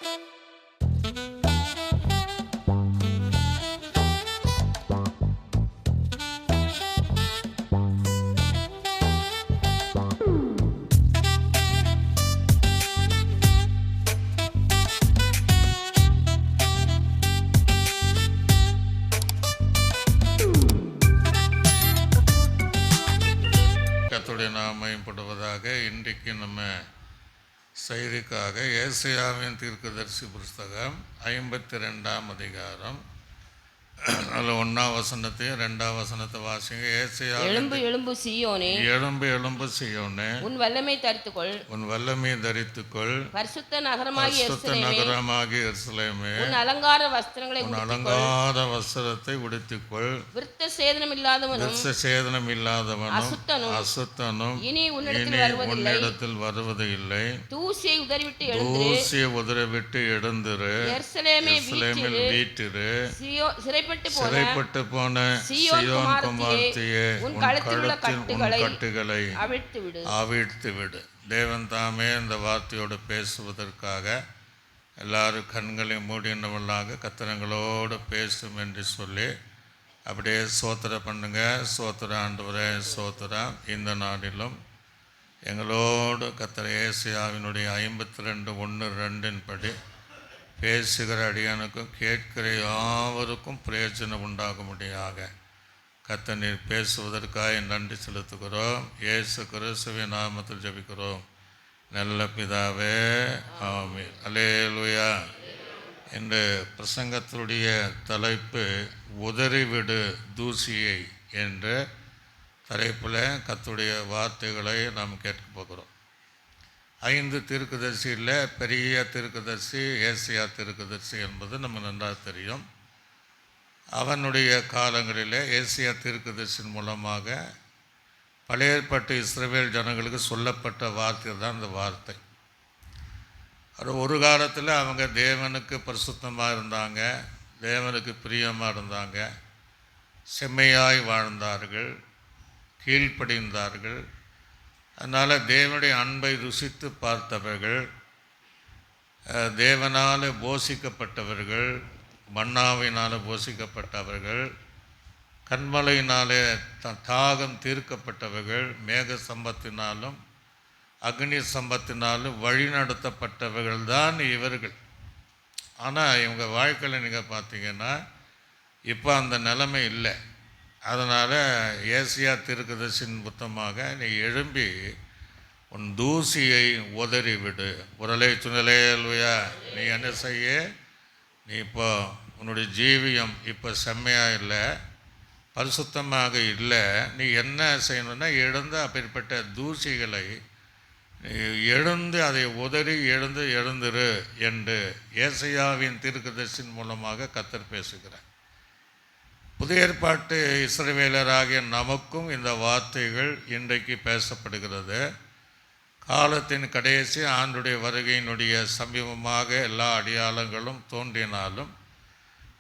கர்த்தருடைய நாமம் மகிமைப்படுவதாக. இன்றைக்கு நம்ம செய்திக்காக ஏசாயாவின் தீர்க்கதரிசி புஸ்தகம் 52ஆம் அதிகாரம் அதில் 1ஆம் வசனத்தையும் 2ஆம் வசனத்தை வாசிங்க. ஏசாயா, எழும்பு எழும்பு சீயோனே, எழும்பு எழும்பு சீயோனே, உன் வல்லமை தரித்துக்கொள், உன் வல்லமையை தரித்துக்கொள், பரிசுத்த நகரமாகிய எருசலேமே, உன் அலங்கார வஸ்திரங்களை உன் அலங்கார வஸ்திரத்தை உடுத்திக்கொள், விருத்த சேதனம் இல்லாதவனும் அசுத்தனும் இனி உன்னிடத்தில் வருவது இல்லை. தூசியை உதறிவிட்டு எழுந்திரு, எருசலேமில் வீற்றிரு, சிறைப்பட்டு போன சீயோன் குமாரத்தியே, உன் கழுத்தில் உள்ள கட்டுகளை அவிழ்த்து விடு. தேவன் தாமே இந்த வார்த்தையோடு பேசுவதற்காக எல்லாரும் கண்களை மூடினவர்களாக கத்திரங்களோடு பேசும் என்று சொல்லி அப்படியே சோத்திரம் பண்ணுங்க. சோத்திரம் ஆண்டவரே, சோத்திரம். இந்த நாளிலும் எங்களோடு கர்த்தர் ஏசாயாவினுடைய 52:1-2 படி பேசுகிற அடியானுக்கும் கேட்கிற யாவருக்கும் பிரயோஜனம் உண்டாகும்படியாக கர்த்தர் நீர் பேசுவதற்காக நன்றி செலுத்துகிறோம். இயேசு கிறிஸ்துவின் நாமத்தில் ஜெபிக்கிறோம் நல்ல பிதாவே, ஆமென். அல்லேலூயா. இந்த பிரசங்கத்துடைய தலைப்பு உதறிவிடு தூசியை என்ற தலைப்பில் கர்த்தருடைய வார்த்தைகளை நாம் கேட்க போகிறோம். 5 தீர்க்கதரிசியில் பெரிய தீர்க்கதரிசி ஏசாயா தீர்க்கதரிசி என்பது நமக்கு நன்றாக தெரியும். அவனுடைய காலங்களில் ஏசாயா தீர்க்கதரிசியின் மூலமாக பழைய ஏற்பாட்டு இஸ்ரவேல் ஜனங்களுக்கு சொல்லப்பட்ட வார்த்தை தான் இந்த வார்த்தை. அது ஒரு காலத்தில் அவங்க தேவனுக்கு பரிசுத்தமாக இருந்தாங்க, தேவனுக்கு பிரியமாக இருந்தாங்க, செம்மையாய் வாழ்ந்தார்கள், கீழ்ப்படிந்தார்கள். அதனால் தேவனுடைய அன்பை ருசித்து பார்த்தவர்கள், தேவனால் போஷிக்கப்பட்டவர்கள், மன்னாவினால் போஷிக்கப்பட்டவர்கள், கண்மலையினாலே தாகம் தீர்க்கப்பட்டவர்கள், மேக சம்பத்தினாலும் அக்னி சம்பத்தினாலும் வழிநடத்தப்பட்டவர்கள் தான் இவர்கள். ஆனால் இவங்க வாழ்க்கையில் நீங்கள் பார்த்தீங்கன்னா இப்போ அந்த நிலைமை இல்லை. அதனால் ஏசாயா தீர்க்கதரிசியின் புத்தகமாக நீ எழும்பி உன் தூசியை உதறிவிடு. உரலை துணலையா, நீ என்ன செய்ய? நீ இப்போ உன்னுடைய ஜீவியம் இப்போ செம்மையாக இல்லை, பரிசுத்தமாக இல்லை. நீ என்ன செய்யணும்னா எழுந்து அப்படிப்பட்ட தூசிகளை எழுந்து அதை உதறி எழுந்திரு என்று ஏசாயாவின் தீர்க்கதரிசியின் மூலமாக கர்த்தர் பேசுகிறார். புதிய ஏற்பாட்டு இஸ்ரவேலராகிய நமக்கும் இந்த வார்த்தைகள் இன்றைக்கு பேசப்படுகிறது. காலத்தின் கடைசி ஆண்டுடைய வருகையினுடைய சமீபமாக எல்லா அடையாளங்களும் தோன்றினாலும்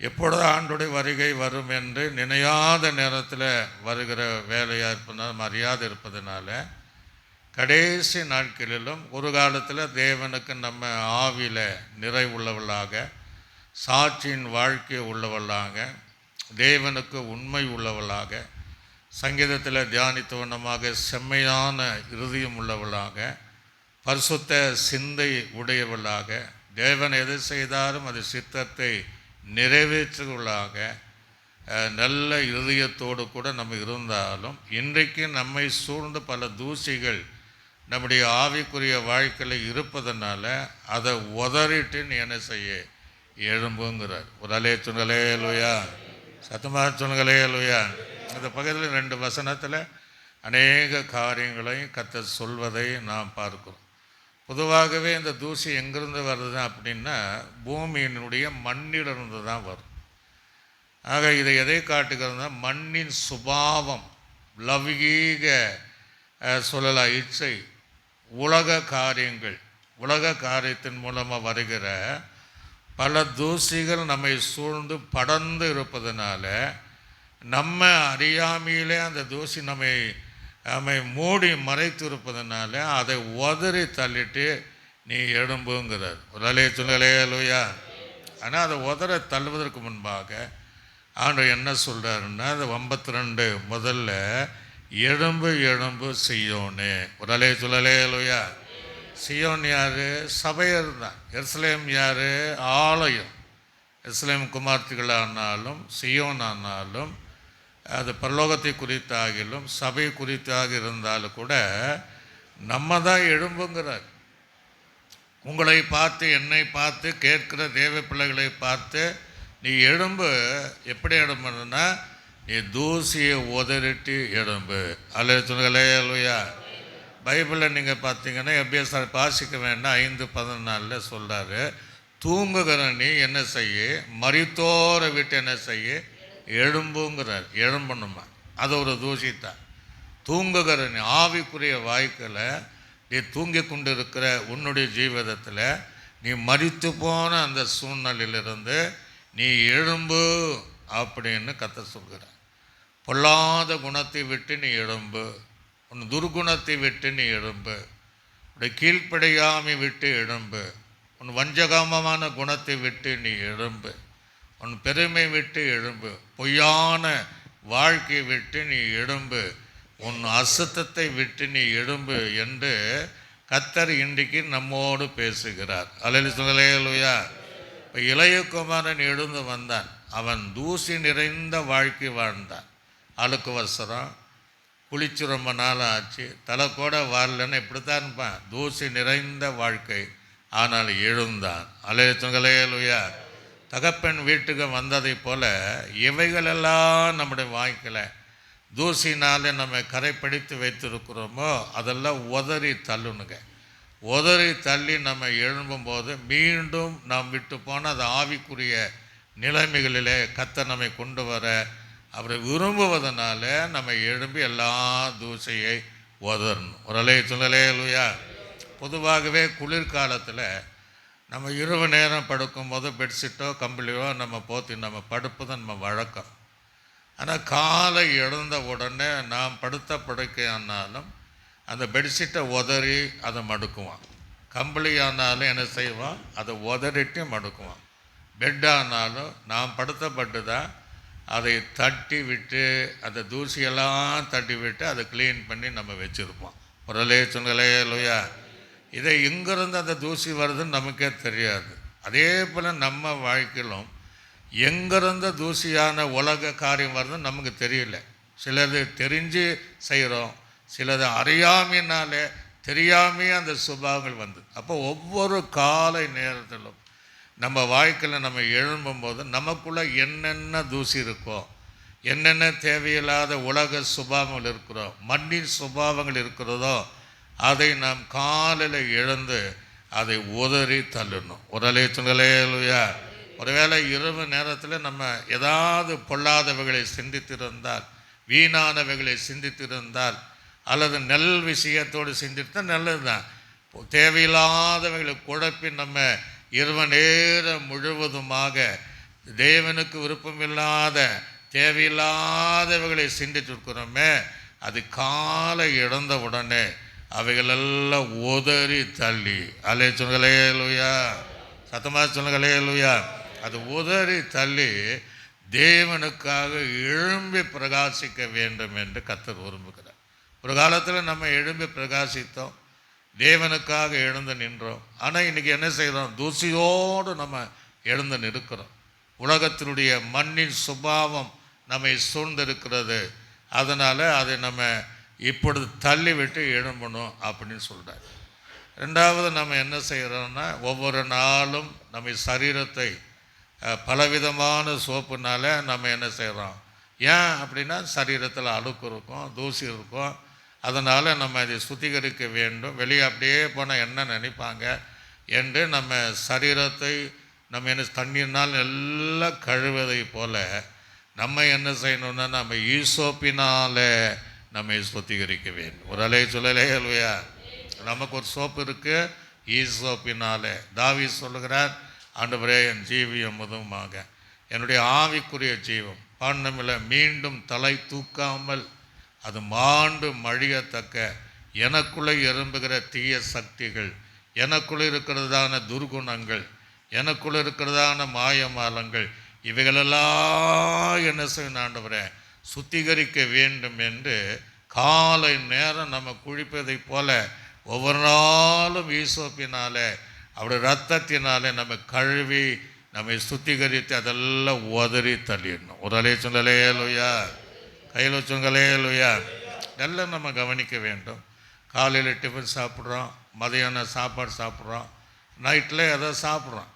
எப்பொழுது ஆண்டுடைய வருகை வரும் என்று நினையாத நேரத்தில் வருகிற வேலையாக இருப்பதனால் மரியாதை இருப்பதனால கடைசி நாட்களிலும் ஒரு காலத்தில் தேவனுக்கு நம்ம ஆவியில் நிறைவுள்ளவர்களாக, சாட்சியின் வாழ்க்கை உள்ளவர்களாக, தேவனுக்கு உண்மை உள்ளவளாக, சங்கீதத்தில் தியானித்தவனமாக செம்மையான இருதயம் உள்ளவளாக, பரிசுத்த சிந்தை உடையவளாக, தேவன் எது செய்தாலும் அது சித்தத்தை நிறைவேற்றுவளாக, நல்ல இருதயத்தோடு கூட நம்ம இருந்தாலும் இன்றைக்கு நம்மை சூழ்ந்து பல தூசிகள் நம்முடைய ஆவிக்குரிய வாழ்க்கையில் இருப்பதனால அதை உதறிட்டு நீ என்ன செய்ய? எழும்புங்கிறார். ஒரு அலே துணலையா, சத்தமாக துணலையா. இந்த பகுதியில் 2 வசனத்தில் அநேக காரியங்களையும் கர்த்தர் சொல்வதை நாம் பார்க்கிறோம். பொதுவாகவே இந்த தூசி எங்கிருந்து வருது அப்படின்னா பூமியினுடைய மண்ணிலிருந்து தான் வரும். ஆக இதை எதை காட்டுகிறதுனா மண்ணின் சுபாவம், லௌகீக சொல்லலாம், இச்சை, உலக காரியங்கள், உலக காரியத்தின் மூலமாக வருகிற பல தூசிகள் நம்மை சூழ்ந்து படர்ந்து இருப்பதனால நம்ம அறியாமையிலே அந்த தூசி நம்மை மூடி மறைத்து இருப்பதனால அதை உதறி தள்ளிட்டு நீ எழும்புங்கிறார். ஒரு அலைய சொல்லலே லூயா. ஆனால் அதை உதற தள்ளுவதற்கு முன்பாக ஆண்டவர் என்ன சொல்கிறாருன்னா, அது 52 முதல்ல எழும்பு எழும்பு சீயோனே. ஒரு அலைய சொல்லலே லூயா. சீயோன் யார்? சபையர் தான். எருசலேம் யார்? ஆலயம். எருசலேம் குமார்த்திகளானாலும் சீயோன் ஆனாலும் அது பரலோகத்தை குறித்தாகிலும் சபை குறித்தாக இருந்தாலும் கூட நம்ம தான் எழும்புங்கிறார். உங்களை பார்த்து என்னை பார்த்து கேட்கிற தேவ பிள்ளைகளை பார்த்து நீ எழும்பு. எப்படி எழும்புன்னா, நீ தூசியை உதறிட்டு எழும்பு. அல்ல சொல்லுங்களே அல்லையா. பைபிளில் நீங்கள் பார்த்தீங்கன்னா எபிஎஸ்ஆர் வாசிக்க வேண்டாம் 5:14 சொல்கிறாரு, தூங்குகிற நீ என்ன செய்ய, மரித்தோரை விட்டு என்ன செய்ய, எழும்புங்கிறார். எழும்பணுமா? அது ஒரு தூசித்தான். தூங்குகிற நீ ஆவிக்குரிய வாய்க்கில் நீ தூங்கி கொண்டு இருக்கிற உன்னுடைய ஜீவிதத்தில் நீ மரித்து போன அந்த சூழ்நிலையிலிருந்து நீ எழும்பு அப்படின்னு கர்த்தர் சொல்கிறார். பொல்லாத குணத்தை விட்டு நீ எழும்பு, உன் துர்குணத்தை விட்டு நீ எழும்பு, உன்னுடைய கீழ்ப்படியாமை விட்டு எழும்பு, உன் வஞ்சகமான குணத்தை விட்டு நீ எழும்பு, உன் பெருமை விட்டு எழும்பு, பொய்யான வாழ்க்கையை விட்டு நீ எழும்பு, உன் அசுத்தத்தை விட்டு நீ எழும்பு என்று கர்த்தர் இன்றைக்கு நம்மோடு பேசுகிறார். அல்லேலூயா சொல்லுங்களேலூயா. இப்போ இளையகுமாரன் எழுந்து வந்தான். அவன் தூசி நிறைந்த வாழ்க்கை வாழ்ந்தான். அழுக்கு வசரம், குளிச்சு ரொம்ப நாள் ஆச்சு, தலை கூட வரலன்னு இப்படித்தான் இருப்பான். தூசி நிறைந்த வாழ்க்கை. ஆனால் எழுந்தான். அல்லேலூயா சொல்லுங்களேலூயா. தகப்பன் வீட்டுக்கு வந்ததை போல இவைகளெல்லாம் நம்முடைய வாழ்க்கையில் தூசினாலே நம்ம கரைப்படுத்தி வைத்திருக்கிறோமோ அதெல்லாம் உதறி தள்ளுனுங்க. உதறி தள்ளி நம்ம எழும்பும்போது மீண்டும் நாம் விட்டு போன அது ஆவிக்குரிய நிலைமைகளிலே கர்த்தர் நம்மை கொண்டு வர அவரை விரும்புவதனால நம்ம எழும்பி எல்லா தூசையை உதறணும். ஒரு அலையை சொல்லலேலூயா. பொதுவாகவே குளிர்காலத்தில் நம்ம இரவு நேரம் படுக்கும்போது பெட்ஷீட்டோ கம்பளியோ நம்ம போத்தி நம்ம படுப்பது நம்ம வழக்கம். ஆனால் காலை எழுந்த உடனே நாம் படுத்த படுக்கையானாலும் அந்த பெட்ஷீட்டை உதறி அதை மடுக்குவான். கம்பளி ஆனாலும் என்ன செய்வான், அதை உதறிட்டு மடுக்குவான். பெட்டானாலும் நாம் படுத்தப்பட்டு தான் அதை தட்டி விட்டு அந்த தூசியெல்லாம் தட்டி விட்டு அதை க்ளீன் பண்ணி நம்ம வச்சுருப்போம். பொருளே சொன்னலே லோயா. இதை எங்கேருந்து அந்த தூசி வருதுன்னு நமக்கே தெரியாது. அதே போல் நம்ம வாழ்க்கையிலும் எங்கேருந்து தூசியான உலக காரியம் வருதுன்னு நமக்கு தெரியல. சிலது தெரிஞ்சு செய்கிறோம், சிலது அறியாமையினாலே தெரியாமையே அந்த சுபாவங்கள் வந்து. அப்போ ஒவ்வொரு காலை நேரத்திலும் நம்ம வாழ்க்கையில் நம்ம எழும்பும்போது நமக்குள்ளே என்னென்ன தூசி இருக்கோ, என்னென்ன தேவையில்லாத உலக சுபாவங்கள் இருக்கிறோ, மண்ணின் சுபாவங்கள் இருக்கிறதோ அதை நாம் காலையில் எழுந்து அதை உதறி தள்ளணும். உடலே சொன்னலேலூயா. ஒருவேளை இரவு நேரத்தில் நம்ம ஏதாவது பொல்லாதவைகளை சிந்தித்திருந்தால், வீணானவைகளை சிந்தித்திருந்தால், அல்லது நெல் விஷயத்தோடு சிந்தித்தால் நல்லது தான். தேவையில்லாதவைகளை குழப்பி நம்ம இரவு நேரம் முழுவதுமாக தேவனுக்கு விருப்பமில்லாத தேவையில்லாதவைகளை சிந்தித்திருக்கிறோமே, அது காலை இழந்த உடனே அவைகளெல்லாம் உதறி தள்ளி, அலே சொன்னலேலூயா, சத்தமாக சொன்னலேலூயா, அது உதறி தள்ளி தேவனுக்காக எழும்பி பிரகாசிக்க வேண்டும் என்று கர்த்தர் விரும்புகிறார். ஒரு காலத்தில் நம்ம எழும்பி பிரகாசித்தோம், தேவனுக்காக எழுந்து நின்றோம். ஆனால் இன்றைக்கி என்ன செய்கிறோம், தூசியோடு நம்ம எழுந்து நிற்கிறோம். உலகத்தினுடைய மண்ணின் சுபாவம் நம்மை சூழ்ந்திருக்கிறது. அதனால் அதை நம்ம இப்பொழுது தள்ளி விட்டு எழும்பணும் அப்படின்னு சொல்கிறார். ரெண்டாவது நம்ம என்ன செய்கிறோம்னா, ஒவ்வொரு நாளும் நம்ம சரீரத்தை பலவிதமான சோப்புனால நம்ம என்ன செய்கிறோம், ஏன் அப்படின்னா சரீரத்தில் அழுக்கு இருக்கும், தூசி இருக்கும். அதனால் நம்ம அதை சுத்திகரிக்க வேண்டும். வெளியே அப்படியே போனால் என்ன நினைப்பாங்க என்று நம்ம சரீரத்தை நம்ம என்ன தண்ணீர்னால் எல்லாம் கழுவதை போல் நம்ம என்ன செய்யணும்னா நம்ம ஈசோப்பினால் நம்மை சுத்திகரிக்க வேண்டும். ஒரு அலையை சொல்லலே இல்லையா. நமக்கு ஒரு சோப்பு இருக்குது, ஈசோப்பினாலே. தாவீது சொல்லுகிறார், ஆண்டவரே என் ஜீவியம் முதுமாக என்னுடைய ஆவிக்குரிய ஜீவம் பாண்டமில்லை மீண்டும் தலை தூக்காமல் அது மாண்டு மழியத்தக்க எனக்குள்ளே எறும்புகிற தீய சக்திகள் எனக்குள் இருக்கிறதான துர்குணங்கள், எனக்குள் இருக்கிறதான மாயமாலங்கள், இவைகளெல்லாம் என்ன செய்யணும் ஆண்டவரே, சுத்திகரிக்க வேண்டும் என்று காலை நேரம் நம்ம குளிப்பதை போல ஒவ்வொரு நாளும் ஈசோப்பினாலே அவருடைய ரத்தத்தினாலே நம்ம கழுவி நம்மை சுத்திகரித்து அதெல்லாம் உதறி தள்ளிடணும். ஒரு அலைய சொல்லலையா, கையில் வச்சுங்கலையா. நல்லா நம்ம கவனிக்க வேண்டும். காலையில் டிஃபன் சாப்பிட்றோம், மதியானம் சாப்பாடு சாப்பிட்றோம், நைட்டில் எதை சாப்பிட்றோம்.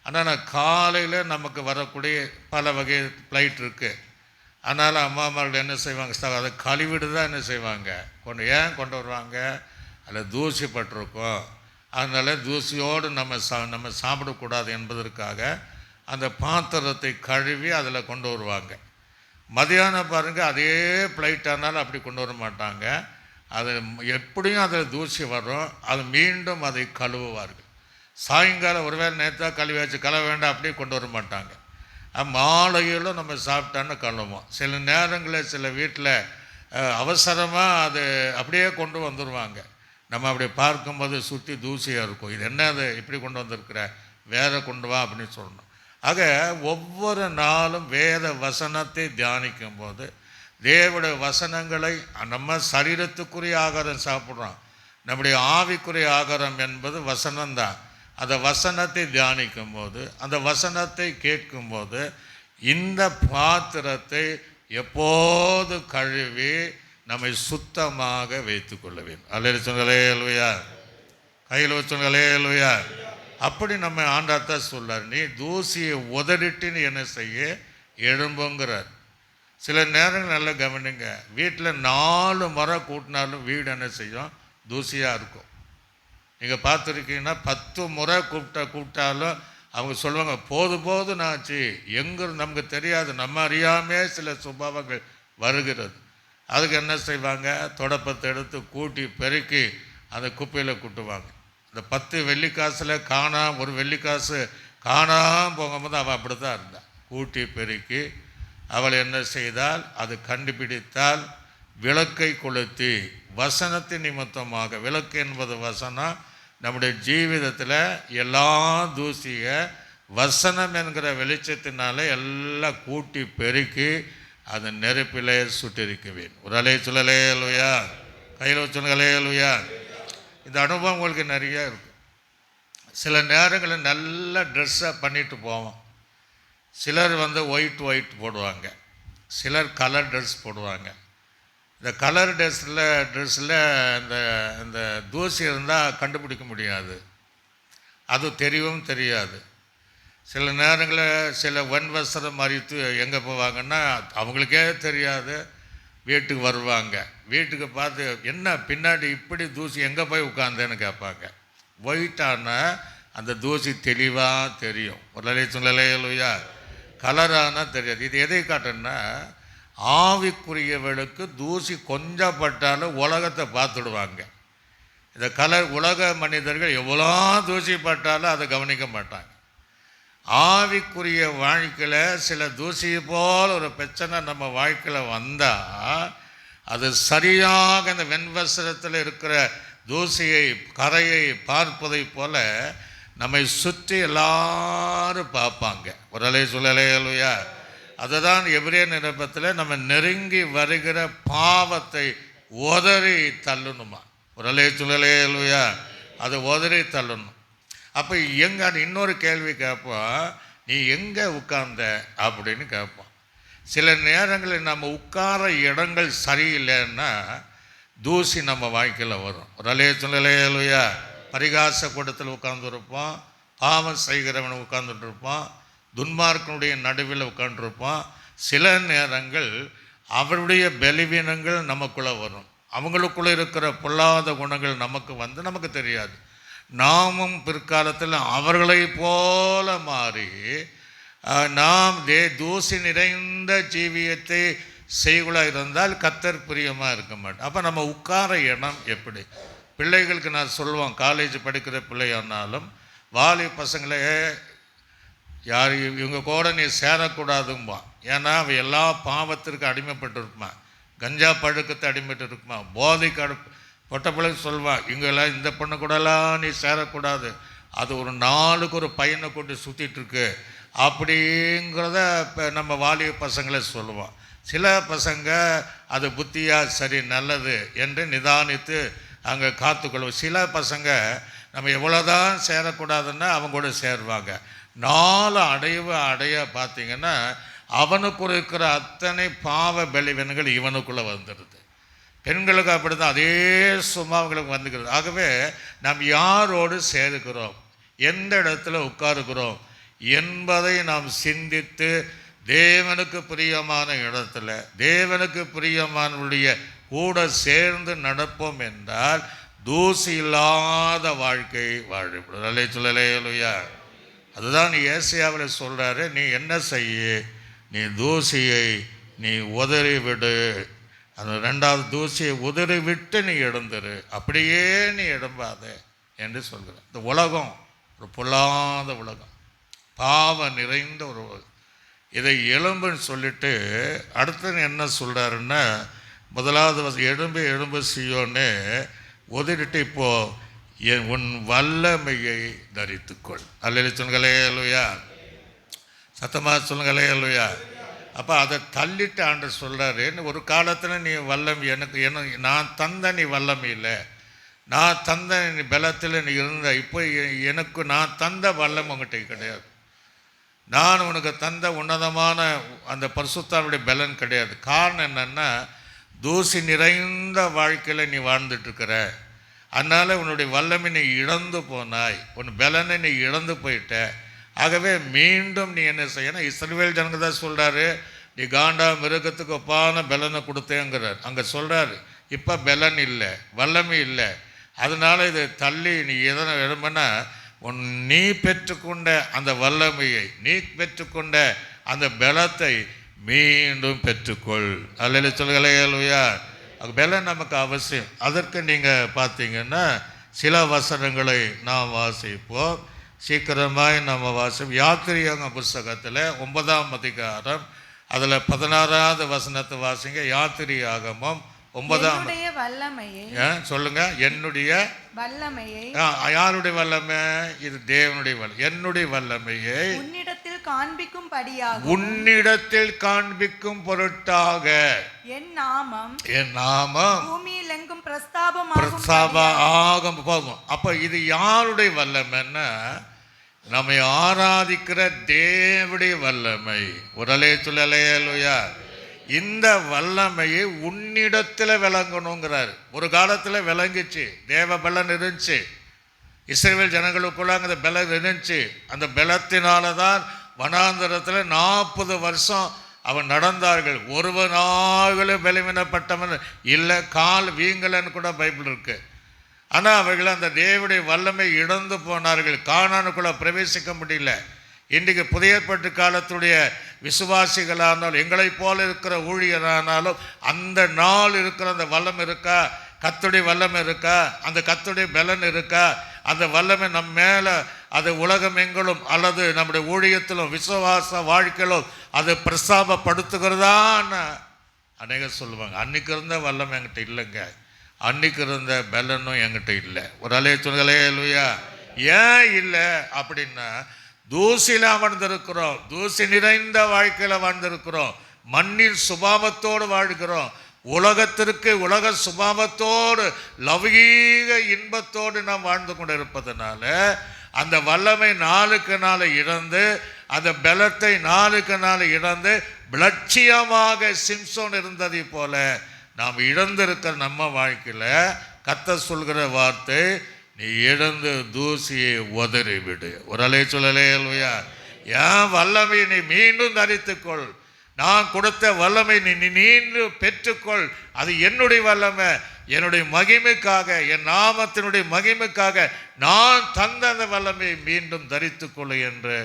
ஆனால் நான் காலையில் நமக்கு வரக்கூடிய பல வகை ஃப்ளைட் இருக்குது. அதனால் அம்மாமார்கள் என்ன செய்வாங்க, அதை கழுவிடு தான் என்ன செய்வாங்க, கொண்டு வருவாங்க. அதில் தூசி பட்டிருக்கும், அதனால் தூசியோடு நம்ம சாப்பிடக்கூடாது என்பதற்காக அந்த பாத்திரத்தை கழுவி அதில் கொண்டு வருவாங்க. மதியானம் பாருங்கள், அதே ஃப்ளைட்டானாலும் அப்படி கொண்டு வர மாட்டாங்க. அது எப்படியும் அதில் தூசி வரும், அது மீண்டும் அதை கழுவுவார்கள். சாயங்காலம் ஒருவேளை நேற்றா கழுவியாச்சு, கழுவ வேண்டாம், அப்படியே கொண்டு வர மாட்டாங்க. மாலையிலும் நம்ம சாப்பிட்டான்னு கழுவோம். சில நேரங்களில் சில வீட்டில் அவசரமாக அது அப்படியே கொண்டு வந்துடுவாங்க. நம்ம அப்படி பார்க்கும்போது சுற்றி தூசியாக இருக்கும். இது என்ன, அது இப்படி கொண்டு வந்திருக்கிற, வேற கொண்டு வா அப்படின்னு சொல்லணும். ஆக ஒவ்வொரு நாளும் வேத வசனத்தை தியானிக்கும் போது தேவனுடைய வசனங்களை, நம்ம சரீரத்துக்குரிய ஆகாரம் சாப்பிட்றோம், நம்முடைய ஆவிக்குரிய ஆகாரம் என்பது வசனம்தான். அந்த வசனத்தை தியானிக்கும் போது, அந்த வசனத்தை கேட்கும்போது இந்த பாத்திரத்தை எப்போது கழுவி நம்மை சுத்தமாக வைத்து கொள்ள வேண்டும். அல்ல சொல்லுயா, கையில் வச்சுங்களேலுயா. அப்படி நம்ம ஆண்டாத்தான் சொல்றார், நீ தூசியை உதறிட்டுன்னு என்ன செய்ய எழும்புங்கிறார். சில நேரங்கள் நல்லா கவனிங்க, வீட்டில் 4 முறை கூட்டினாலும் வீடு என்ன செய்யும், தூசியாக இருக்கும். நீங்கள் பார்த்துருக்கீங்கன்னா 10 முறை கூப்பிட்டாலும் அவங்க சொல்லுவாங்க, போது நாச்சு, எங்கே நமக்கு தெரியாது, நம்ம அறியாமே சில சுபாவங்கள் வருகிறது. அதுக்கு என்ன செய்வாங்க, தொடப்பத்தை எடுத்து கூட்டி பெருக்கி அந்த குப்பையில் கூட்டுவாங்க. இந்த 10 வெள்ளிக்காசில் ஒரு வெள்ளிக்காசு காணாமல் போகும்போது அவள் அப்படி தான் இருந்தாள். கூட்டி பெருக்கி அவள் என்ன செய்தால், அது கண்டுபிடித்தால் விளக்கை கொளுத்தி வசனத்தின் நிமித்தமாக, விளக்கு என்பது வசனம், நம்முடைய ஜீவிதத்தில் எல்லா தூசியை வசனம் என்கிற வெளிச்சத்தினால எல்லாம் கூட்டி பெருக்கி அது நெருப்பிலே சுட்டிருக்குவேன். ஒரு அலைய சொல்லலையா, கையில் வச்சுலையா. இந்த அனுபவம் உங்களுக்கு நிறைய இருக்கும். சில நேரங்களில் நல்ல ட்ரெஸ்ஸை பண்ணிட்டு போவோம். சிலர் ஒயிட் போடுவாங்க, சிலர் கலர் ட்ரெஸ் போடுவாங்க. இந்த கலர் ட்ரெஸ்ஸில் இந்த தூசி இருந்தால் கண்டுபிடிக்க முடியாது, அது தெரியவும் தெரியாது. சில நேரங்களில் சில வன்வஸ்திரம் மறித்து எங்கே போவாங்கன்னா அவங்களுக்கே தெரியாது, வீட்டுக்கு வருவாங்க. வீட்டுக்கு பார்த்து, என்ன பின்னாடி இப்படி தூசி, எங்கே போய் உட்காந்தேன்னு கேட்பாங்க. ஒயிட்டான அந்த தூசி தெளிவாக தெரியும். ஒரு சொல்லலையா, கலரானா தெரியாது. இது எதை காட்டுன்னா, ஆவிக்குரியவர்களுக்கு தூசி கொஞ்சம் பட்டாலும் உலகத்தை பார்த்துடுவாங்க. இந்த உலக மனிதர்கள் எவ்வளோ தூசி பட்டாலும் அதை கவனிக்க மாட்டாங்க. ஆவிக்குரிய வாழ்க்கையில் சில தூசி போல் ஒரு பிரச்சனை நம்ம வாழ்க்கையில் வந்தால், அது சரியாக இந்த வெண்வஸ்திரத்தில் இருக்கிற தூசியை, கரையை பார்ப்பதை போல நம்மை சுற்றி எல்லாரும் பார்ப்பாங்க. ஒரு அலை சொல்லலையா. அதுதான் எபிரேய நிருபத்தில் நம்ம நெருங்கி வருகிற பாவத்தை உதறி தள்ளணுமா. ஒரு அலை சொல்லலையா, அதை உதறி தள்ளணும். அப்போ எங்கே, அது இன்னொரு கேள்வி கேட்போம், நீ எங்கே உட்கார்ந்த அப்படின்னு கேட்போம். சில நேரங்களில் நம்ம உட்கார இடங்கள் சரியில்லைன்னா தூசி நம்ம வாழ்க்கையில் வரும். ஒரு அலைய சொல்லலையா. பரிகாச கூட்டத்தில் உட்கார்ந்துருப்போம், பாவம் செய்கிறவன் உட்கார்ந்துட்டுருப்போம், துன்மார்க்கனுடைய நடுவில் உட்காந்துருப்போம். சில நேரங்கள் அவருடைய பலவீனங்கள் நமக்குள்ளே வரும், அவங்களுக்குள்ளே இருக்கிற பொல்லாத குணங்கள் நமக்கு தெரியாது. நாமும் பிற்காலத்தில் அவர்களை போல மாறி நாம் தூசி நிறைந்த ஜீவியத்தை செய்குளாக இருந்தால் கர்த்தர் பிரியமாக இருக்க மாட்டோம். அப்போ நம்ம உட்கார இடம் எப்படி? பிள்ளைகளுக்கு நான் சொல்லுவோம், காலேஜ் படிக்கிற பிள்ளையானாலும் வாலி பசங்களே, யார் இவங்க கூட நீ சேரக்கூடாதும்பா. ஏன்னா அவன் எல்லா பாவத்திற்கு அடிமைப்பட்டு இருக்குமா, கஞ்சா பழக்கத்தை அடிமைப்பட்டு இருக்குமா, போதைக்கு பொட்ட பிள்ளைங்க சொல்வான், இங்கெல்லாம் இந்த பொண்ணு கூடலாம் நீ சேரக்கூடாது, அது ஒரு நாளுக்கு ஒரு பையனை கொண்டு சுற்றிட்டுருக்கு அப்படிங்கிறத இப்போ நம்ம வாலிப பசங்களை சொல்லுவோம். சில பசங்க அது புத்தியாக சரி நல்லது என்று நிதானித்து அங்கே காத்துக்கொள்வோம். சில பசங்க நம்ம எவ்வளோதான் சேரக்கூடாதுன்னா அவங்க கூட சேருவாங்க. நாலு அடைய பார்த்திங்கன்னா அவனுக்கு இருக்கிற அத்தனை பாவ பலவீனங்கள் இவனுக்குள்ளே வந்துடுது. பெண்களுக்கு அப்படி தான் அதே சும்மா அவங்களுக்கு வந்துக்கிறது. ஆகவே நாம் யாரோடு சேருகிறோம், எந்த இடத்துல உட்காருகிறோம் என்பதை நாம் சிந்தித்து தேவனுக்கு பிரியமான இடத்துல தேவனுக்கு பிரியமானுடைய கூட சேர்ந்து நடப்போம் என்றால் தூசி இல்லாத வாழ்க்கை வாழப்படும். அல்லே சொல்லலையா? அதுதான் ஏசாயாவில் சொல்கிறாரு, நீ என்ன செய்ய, நீ தூசியை நீ உதறி விடு, அந்த ரெண்டாவது தூசியை உதறி விட்டு நீ எழுந்துரு, அப்படியே நீ எழும்பாத என்று சொல்கிறார். இந்த உலகம் ஒரு பொல்லாத உலகம், பாவம் நிறைந்த ஒரு உலகம். இதை எலும்புன்னு சொல்லிட்டு அடுத்தது என்ன சொல்கிறாருன்னா, முதலாவது எழும்பு எழும்பு சீயோன்னு உதறிட்டு இப்போது உன் வல்லமையை தரித்துக்கொள். அல்லேலூயா சொல்லுங்களே, அல்லேலூயா சத்தமாக சொல்லுங்களே, அல்லேலூயா. அப்போ அதை தள்ளிட்டு ஆண்டவர் சொல்கிறாரு, ஒரு காலத்தில் நீ வல்லமை எனக்கு நான் தந்த நீ வல்லமை இல்லை, நான் தந்த நீ பலத்தில் நீ இருந்த, இப்போ எனக்கு நான் தந்த வல்லம் உங்கள்கிட்ட கிடையாது. நான் உனக்கு தந்த உன்னதமான அந்த பரிசுத்தாவுடைய பலன் கிடையாது. காரணம் என்னென்னா, தூசி நிறைந்த வாழ்க்கையில் நீ வாழ்ந்துட்டுருக்கிற, அதனால் உன்னுடைய வல்லமை நீ இழந்து போனாய், உன் பலனை நீ இழந்து போயிட்ட. ஆகவே மீண்டும் நீ என்ன செய்யணும், இஸ்ரவேல் ஜனங்க தான் சொல்கிறாரு, நீ காண்டா மிருகத்துக்கு ஒப்பான பலனை கொடுத்தேங்கிறார். அங்கே சொல்கிறாரு, இப்போ பலன் இல்லை, வல்லமை இல்லை, அதனால் இதை தள்ளி நீ எதனை எழும்புனா நீ பெற்றுக்கொண்ட அந்த வல்லமையை, நீ பெற்றுக்கொண்ட அந்த பலத்தை மீண்டும் பெற்றுக்கொள். அல்லேலூயா சொல்லுங்களே, அல்லேலூயா. பலன் நமக்கு அவசியம். அதற்கு நீங்கள் பார்த்தீங்கன்னா சில வசனங்களை நாம் வாசிப்போம், சீக்கிரமாய் நம்ம வாசிப்போம். யாத்திரியாகம புஸ்தகத்தில் 9ஆம் அதிகாரம் அதில் 16வது வசனத்தை வாசிங்க. யாத்திரியாகமம் 9ஆம் வல்லமையை சொல்லுங்க. என்னுடைய வல்லமையை, யாருடைய வல்லமை? இது தேவனுடைய வல்லமை. என்னுடைய வல்லமையை உன்னிடத்தில் காண்பிக்கும்படியாக, உன்னிடத்தில் காண்பிக்கும் பொருட்டாக என் நாமம் பூமியில் எங்கும் பிரஸ்தாபமாகும் போகும். அப்ப இது யாருடைய வல்லமைன்னா, நம்மை ஆராதிக்கிற தேவனுடைய வல்லமை. உடலே சொல்லலையா? இந்த வல்லமையை உன்னிடத்தில் விளங்கணுங்கிறார். ஒரு காலத்தில் விளங்கிச்சு, தேவ பலன் இருந்துச்சு, இஸ்ரவேல் ஜனங்களுக்குள்ள அந்த பலன் இருந்துச்சு. அந்த பலத்தினால தான் வனாந்தரத்தில் 40 வருஷம் அவன் நடந்தார்கள். ஒருவனாக பலவீனப்பட்டவன் இல்லை, கால் வீங்கலன்னு கூட பைபிள் இருக்கு. ஆனால் அவர்கள் அந்த தேவனுடைய வல்லமை இழந்து போனார்கள், கானானுக்குள்ளே பிரவேசிக்க முடியல. இன்றைக்கு புதிய ஏற்பாட்டு காலத்துடைய விசுவாசிகளானாலும் எங்களைப் போல இருக்கிற ஊழியரானாலும் அந்த நாள் இருக்கிற அந்த வல்லம் இருக்கா? கர்த்தருடைய வல்லமை இருக்கா? அந்த கர்த்தருடைய பலன் இருக்கா? அந்த வல்லமை நம்ம மேலே அது உலகம் எங்களும் அல்லது நம்முடைய ஊழியத்திலும் விசுவாச வாழ்க்கையிலும் அது பிரஸ்தாபப்படுத்துகிறதான்னு அநேகர் சொல்லுவாங்க. அன்னைக்கு இருந்த வல்லமை என்கிட்ட இல்லைங்க, அன்னைக்கு இருந்த பலனும் என்கிட்ட இல்லை. ஒரு அலைய சொல்லுங்களே, இல்லையா? ஏன் இல்லை அப்படின்னா, தூசியில் அமர்ந்திருக்கிறோம், தூசி நிறைந்த வாழ்க்கையில் வாழ்ந்திருக்கிறோம், மண்ணின் சுபாவத்தோடு வாழ்கிறோம், உலகத்திற்கு உலக சுபாவத்தோடு லௌகீக இன்பத்தோடு நாம் வாழ்ந்து கொண்டு இருப்பதனால அந்த வல்லமை நாளுக்கு நாள் இழந்து, அந்த பலத்தை நாளுக்கு நாள் இழந்து லட்சியமாக சிம்சோன் இருந்ததை போல நாம் இழந்திருக்கிற நம்ம வாழ்க்கையில் கர்த்தர் சொல்கிற வார்த்தை, நீ இழந்து தூசியை உதறி விடு. ஒரு அலை சொல்லலே, இல்லையா? ஏன் வல்லமை நீ மீண்டும் தரித்துக்கொள், நான் கொடுத்த வல்லமை நீ மீண்டும் பெற்றுக்கொள். அது என்னுடைய வல்லமை, என்னுடைய மகிமைக்காக, என் நாமத்தினுடைய மகிமைக்காக நான் தந்த அந்த வல்லமையை மீண்டும் தரித்துக்கொள் என்று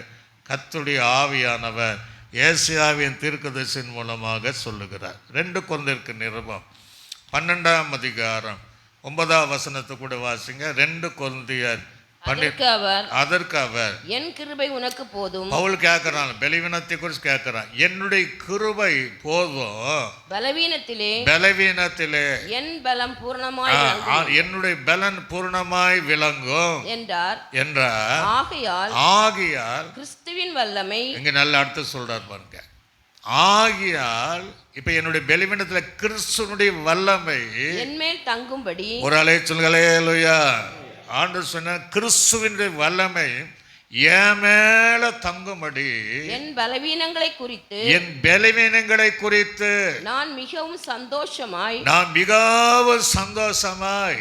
கர்த்தருடைய ஆவியானவர் ஏசாயாவின் தீர்க்கதரிசியின் மூலமாக சொல்லுகிறார். 2 கொரிந்தியருக்கு நிருபம் 12ஆம் அதிகாரம் 9ஆம் வசனத்தை கூட வாசிங்க. 2 கொரிந்தியர் அதற்கு அவர் என் கிருபை உனக்கு போதும். பவுல் கேட்கிறான், பலவீனத்தை குறித்து கேட்கிறான். என்னுடைய கிருபை போதும், பலவீனத்திலே என் பலம் பூர்ணமாய் என்னுடைய பலன் பூர்ணமாய் விளங்கும் என்றார். ஆகையால் கிறிஸ்துவின் வல்லமை, இங்க நல்ல அர்த்தம் சொல்றார் பாருங்க. ஆகையால் இப்ப என்னுடைய பலவீனத்துல கிறிஸ்துவனுடைய வல்லமை என்மேல் தங்கும்படி, ஒரு அலை சொல்லுங்களேலூயா. ஆண்டவர் சொன்ன கிறிஸ்துவின் வல்லமை என் மேல தங்கும்படி, என் பலவீனங்களை குறித்து நான் மிகவும் சந்தோஷமாய்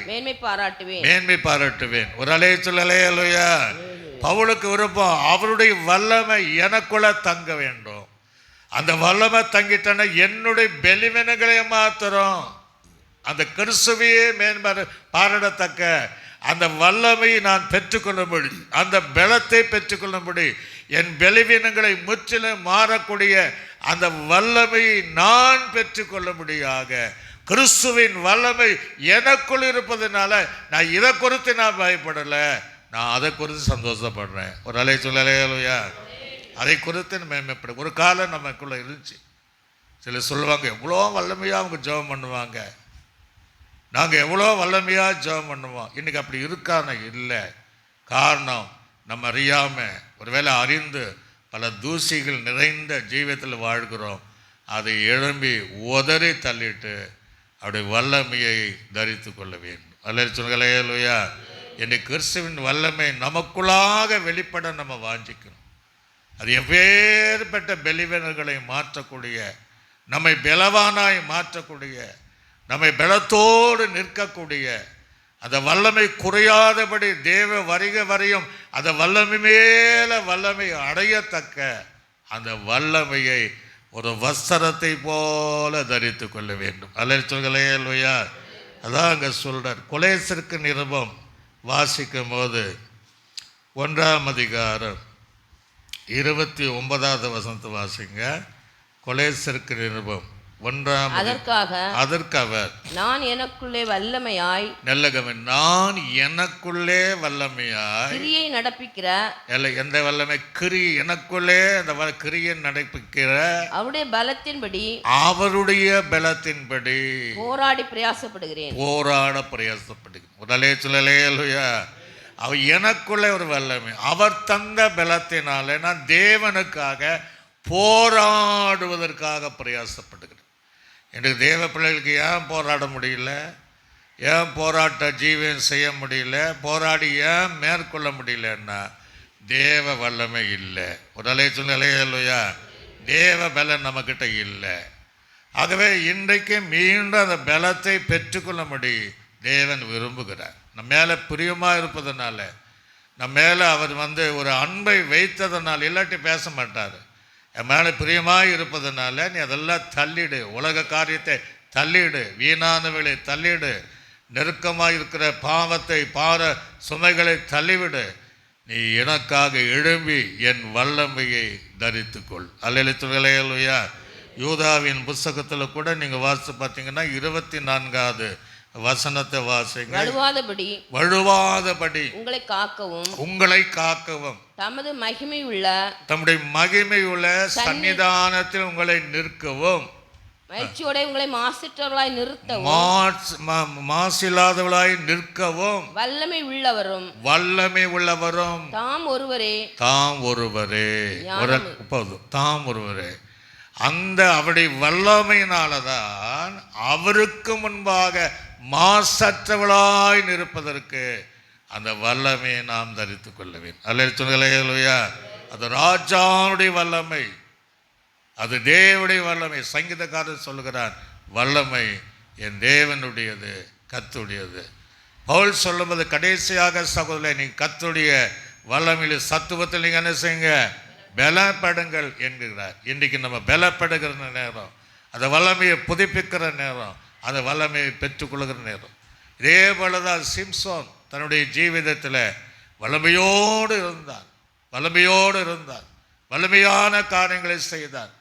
மேன்மை பாராட்டுவேன். ஒரு அலை சொல்லலையா. பவுலுக்கு விருப்பம் அவருடைய வல்லமை எனக்குள்ள தங்க வேண்டும். அந்த வல்லமை தங்கிட்டன என்னுடைய பலவீனங்களை மாத்திரம் அந்த கிறிஸ்துவையே பாராட்டத்தக்க அந்த வல்லமையை நான் பெற்றுக்கொள்ளும்படி, அந்த பலத்தை பெற்றுக்கொள்ளும்படி, என் பலவீனங்களை முற்றிலும் மாறக்கூடிய அந்த வல்லமையை நான் பெற்றுக்கொள்ளும்படியாக கிறிஸ்துவின் வல்லமை எனக்குள் இருப்பதனால நான் இதை குறித்து நான் பயப்படலை, நான் அதை குறித்து சந்தோஷப்படுறேன். ஒரு அலை சொல்லலையா. அதை குறித்து மேம்படும். ஒரு காலம் நமக்குள்ளே இருந்துச்சு. சிலர் சொல்லுவாங்க, எவ்வளோ வல்லமையாக அவங்க ஜெபம் பண்ணுவாங்க, நாங்கள் எவ்வளோ வல்லமையாக ஜெபம் பண்ணுவோம். இன்றைக்கி அப்படி இருக்கான இல்லை. காரணம், நம்ம அறியாமல், ஒருவேளை அறிந்து பல தூசிகள் நிறைந்த ஜீவியத்தில் வாழ்கிறோம். அதை எழும்பி உதறி தள்ளிட்டு அவருடைய வல்லமையை தரித்து கொள்ள வேண்டும். அல்ல சொல்லுங்களேயா. இன்றைக்கு கிறிஸ்துவின் வல்லமை நமக்குள்ளாக வெளிப்பட நம்ம வாஞ்சிக்கணும். அது எப்பேற்பட்ட பலவீனர்களை மாற்றக்கூடிய, நம்மை பலவானாய் மாற்றக்கூடிய, நம்மை பலத்தோடு நிற்கக்கூடிய, அந்த வல்லமை குறையாதபடி தேவ வருகை வரையும் அந்த வல்லமை மேல வல்லமை அடையத்தக்க அந்த வல்லமையை ஒரு வஸ்திரத்தை போல தரித்து கொள்ள வேண்டும். அல்ல சொல்லுங்களேயா. அதான் அங்கே சொல்றார். கொலேசருக்கு நிருபம் வாசிக்கும் போது 1ஆம் அதிகாரம் 29வது வசனத்தை வாசிங்க. கொலேசருக்கு நிருபம் 1ஆம். அதற்கு அவர் நான் எனக்குள்ளே வல்லமையாய், நான் எனக்குள்ளே வல்லமையாய் கிரியை நடப்பிக்கிற, எந்த வல்லமை? எனக்குள்ளே அந்த கிரியை நடப்பிக்கிற அவருடைய பலத்தின்படி போராட பிரயாசப்படுகிறேன். உடலே சொல்லலையா. அவர் எனக்குள்ளே ஒரு வல்லமை, அவர் தந்த பலத்தினாலே நான் தேவனுக்காக போராடுவதற்காக பிரயாசப்படுகிறேன். எனக்கு தேவ பிள்ளைகளுக்கு ஏன் போராட முடியல, ஏன் போராட்ட ஜீவன் செய்ய முடியல, போராடி ஏன் மேற்கொள்ள முடியலன்னா தேவ வல்லமை இல்லை. உடலே சொல்லலையா. தேவ பலன் நம்மக்கிட்ட இல்லை. ஆகவே இன்றைக்கு மீண்டும் அந்த பலத்தை பெற்றுக்கொள்ள முடியும் தேவன் விரும்புகிறார். நம்ம மேலே பிரியமாக இருப்பதனால, நம்ம மேலே அவர் ஒரு அன்பை வைத்ததனால், இல்லாட்டி பேச மாட்டார். என் மேலே பிரியமாக இருப்பதனால நீ அதெல்லாம் தள்ளிடு, உலக காரியத்தை தள்ளிடு, வீணானவைகளை தள்ளிடு, நெருக்கமாக இருக்கிற பாவத்தை சுமைகளை தள்ளிவிடு, நீ எனக்காக எழும்பி என் வல்லமையை தரித்துக்கொள். அல்லேலூயா. யூதாவின் புஸ்தகத்தில் கூட நீங்கள் வாசித்து பார்த்தீங்கன்னா 24வது வசனத்தை வாசிங்க. வழுவாதபடி உங்களை காக்கவும் தம்முடைய மகிமை உள்ள சன்னிதானத்தில் உங்களை நிற்கவும், மகிழ்ச்சியோட உங்களை மாசற்றவர்களாய் நிறுத்தவும், மாசில்லாதவர்களாய் நிற்கவும் வல்லமை உள்ளவரும் தாம் ஒருவரே. அந்த அவருடைய வல்லமையினால்தான் அவருக்கு முன்பாக மாசற்றவளாய் நிற்பதற்கு அந்த வல்லமையை நாம் தரித்து கொள்ள வேண்டும். அல்ல சொல்லுங்களேயா. அது ராஜாவுடைய வல்லமை, அது தேவனுடைய வல்லமை. சங்கீதக்காரர் சொல்லுகிறார், வல்லமை என் தேவனுடையது, கர்த்தருடையது. பவுல் சொல்லும்போது கடைசியாக சகோதரர், நீ கர்த்தருடைய வல்லமையில் சத்துவத்தில் நீங்கள் என்ன செய்யுங்க, பலப்படுங்கள் என்கிறார். இன்றைக்கு நம்ம பலப்படுகிற நேரம், அந்த வல்லமையை புதுப்பிக்கிற நேரம், அந்த வல்லமையை பெற்றுக்கொள்கிற நேரம். இதே போல தான் சிம்சோன் தன்னுடைய ஜீவிதத்தில் வல்லமையோடு இருந்தார், வல்லமையான காரியங்களை செய்தார்.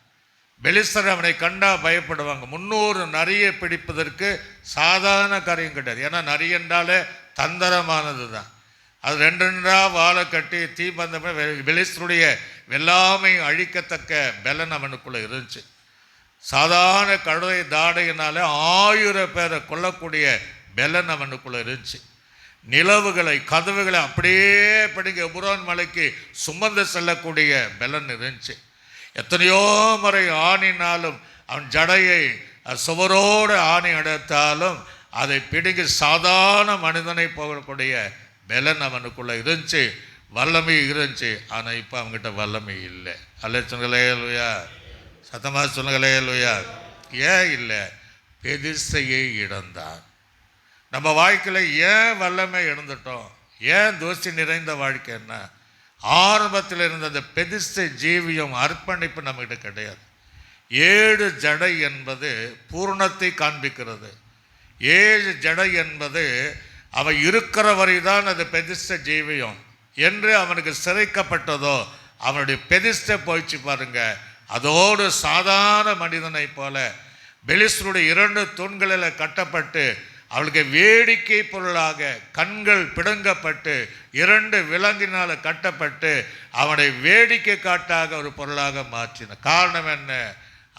பெலிஸ்தர் அவனை கண்டா பயப்படுவாங்க. 300 நரியை பிடிப்பதற்கு சாதாரண காரியம் கிடையாது. ஏன்னா நரி என்றாலே தந்திரமானது தான். அது ரெண்டு ரெண்டாக வாழை கட்டி தீபந்தம் பெலிஸ்தருடைய வெள்ளாமை அழிக்கத்தக்க பலன் அவனுக்குள்ளே இருந்துச்சு. சாதாரண கழுதை தாடையினால 1000 பேரை கொல்லக்கூடிய பலன் அவனுக்குள்ளே இருந்துச்சு. நிலவுகளை கதவுகளை அப்படியே படிங்க எபுரோன் மலைக்கு சுமந்து செல்லக்கூடிய பலன் இருந்துச்சு. எத்தனையோ முறை ஆணினாலும் அவன் ஜடையை சுவரோடு ஆணி அடைத்தாலும் அதை பிடிங்கி சாதாரண மனிதனை போகக்கூடிய பலன் அவனுக்குள்ளே இருந்துச்சு, வல்லமை இருந்துச்சு. ஆனால் இப்போ அவங்ககிட்ட வல்லமை இல்லை. அல்ல சொல்லுங்களேலுயா, சத்தமாக சொல்லுங்களேலுயா. ஏன் இல்லை? பெதிசையை இழந்தான். நம்ம வாழ்க்கையில் ஏன் வல்லமை இழந்துட்டோம்? ஏன் தூசி நிறைந்த வாழ்க்கைன்னா ஆரம்பத்தில் இருந்த அந்த பெதிசை ஜீவியம் அர்ப்பணிப்பு நம்மகிட்ட கிடையாது. 7 ஜடை என்பது பூர்ணத்தை காண்பிக்கிறது. 7 ஜடை என்பது அவன் இருக்கிற வரை தான் அது பெதிஸ்ட ஜீவியம் என்று அவனுக்கு சிறைக்கப்பட்டதோ அவனுடைய பெதிஸ்ட போயிடுச்சு பாருங்க. அதோடு சாதாரண மனிதனை போல பெலிஸ்தருடைய 2 தூண்களில் கட்டப்பட்டு அவளுக்கு வேடிக்கை பொருளாக கண்கள் பிடுங்கப்பட்டு 2 விலங்கினால் கட்டப்பட்டு அவனை வேடிக்கை காட்டாக ஒரு பொருளாக மாற்றின. காரணம் என்ன?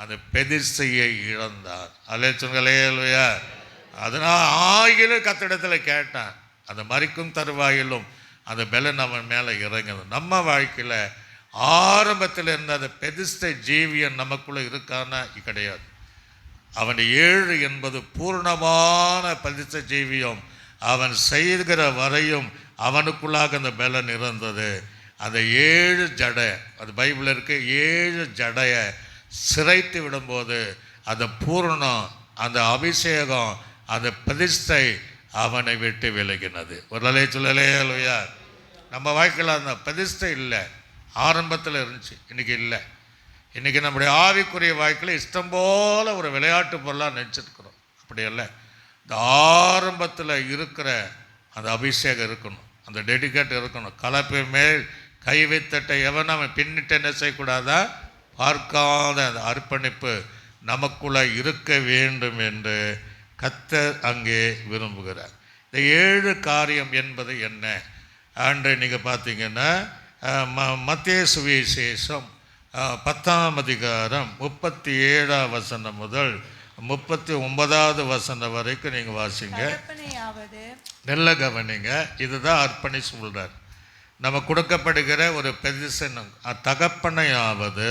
அந்த பெதிசையை இழந்தான். அல்லே சொல்லுங்களேலுயா. அதனால் ஆகிலும் கத்திடத்தில் கேட்டான். அந்த மறிக்கும் தருவாயிலும் அந்த பலன் அவன் மேலே இறங்குது. நம்ம வாழ்க்கையில் ஆரம்பத்தில் இருந்த அந்த பெதிஸ்தை ஜீவியன் நமக்குள்ளே இருக்கானா? கிடையாது. அவன் 7 என்பது பூர்ணமான பெதிஸ்த ஜீவியம். அவன் செய்கிற வரையும் அவனுக்குள்ளாக அந்த பலன் இருந்தது. அந்த 7 ஜடை, அது பைபிள் இருக்கு, 7 ஜடையை சிரைத்து விடும்போது அந்த பூர்ணம், அந்த அபிஷேகம், அந்த பிரதிஷ்டை அவனை விட்டு விலகினது. ஒரு நிலை சொல்லலையா? நம்ம வாழ்க்கையில் அந்த பிரதிஷ்டை இல்லை. ஆரம்பத்தில் இருந்துச்சு, இன்றைக்கி இல்லை. இன்றைக்கி நம்முடைய ஆவிக்குரிய வாழ்க்கையில் இஷ்டம் போல் ஒரு விளையாட்டு பொருளாக நினச்சிருக்கிறோம். அப்படி இல்லை. இந்த ஆரம்பத்தில் இருக்கிற அந்த அபிஷேகம் இருக்கணும், அந்த டெடிகேட் இருக்கணும். கலப்பை மேல் கை வைத்தட்ட எவன் அவன் பின்னிட்டு என்ன செய்யக்கூடாதா? பார்க்காத அந்த அர்ப்பணிப்பு நமக்குள்ளே இருக்க வேண்டும் என்று கர்த்தர் அங்கே விரும்புகிறார். இந்த 7 காரியம் என்பது என்ன அன்று நீங்கள் பார்த்தீங்கன்னா மத்தேயு சுவிசேஷம் 10ஆம் அதிகாரம் 37ஆம் வசனம் முதல் 39வது வசனம் வரைக்கும் நீங்கள் வாசிங்க. நல்ல கவனிங்க. இதுதான் அர்ப்பணி சொல்றார். நம்ம கொடுக்கப்படுகிற ஒரு பெரிசனம் தகப்பனையாவது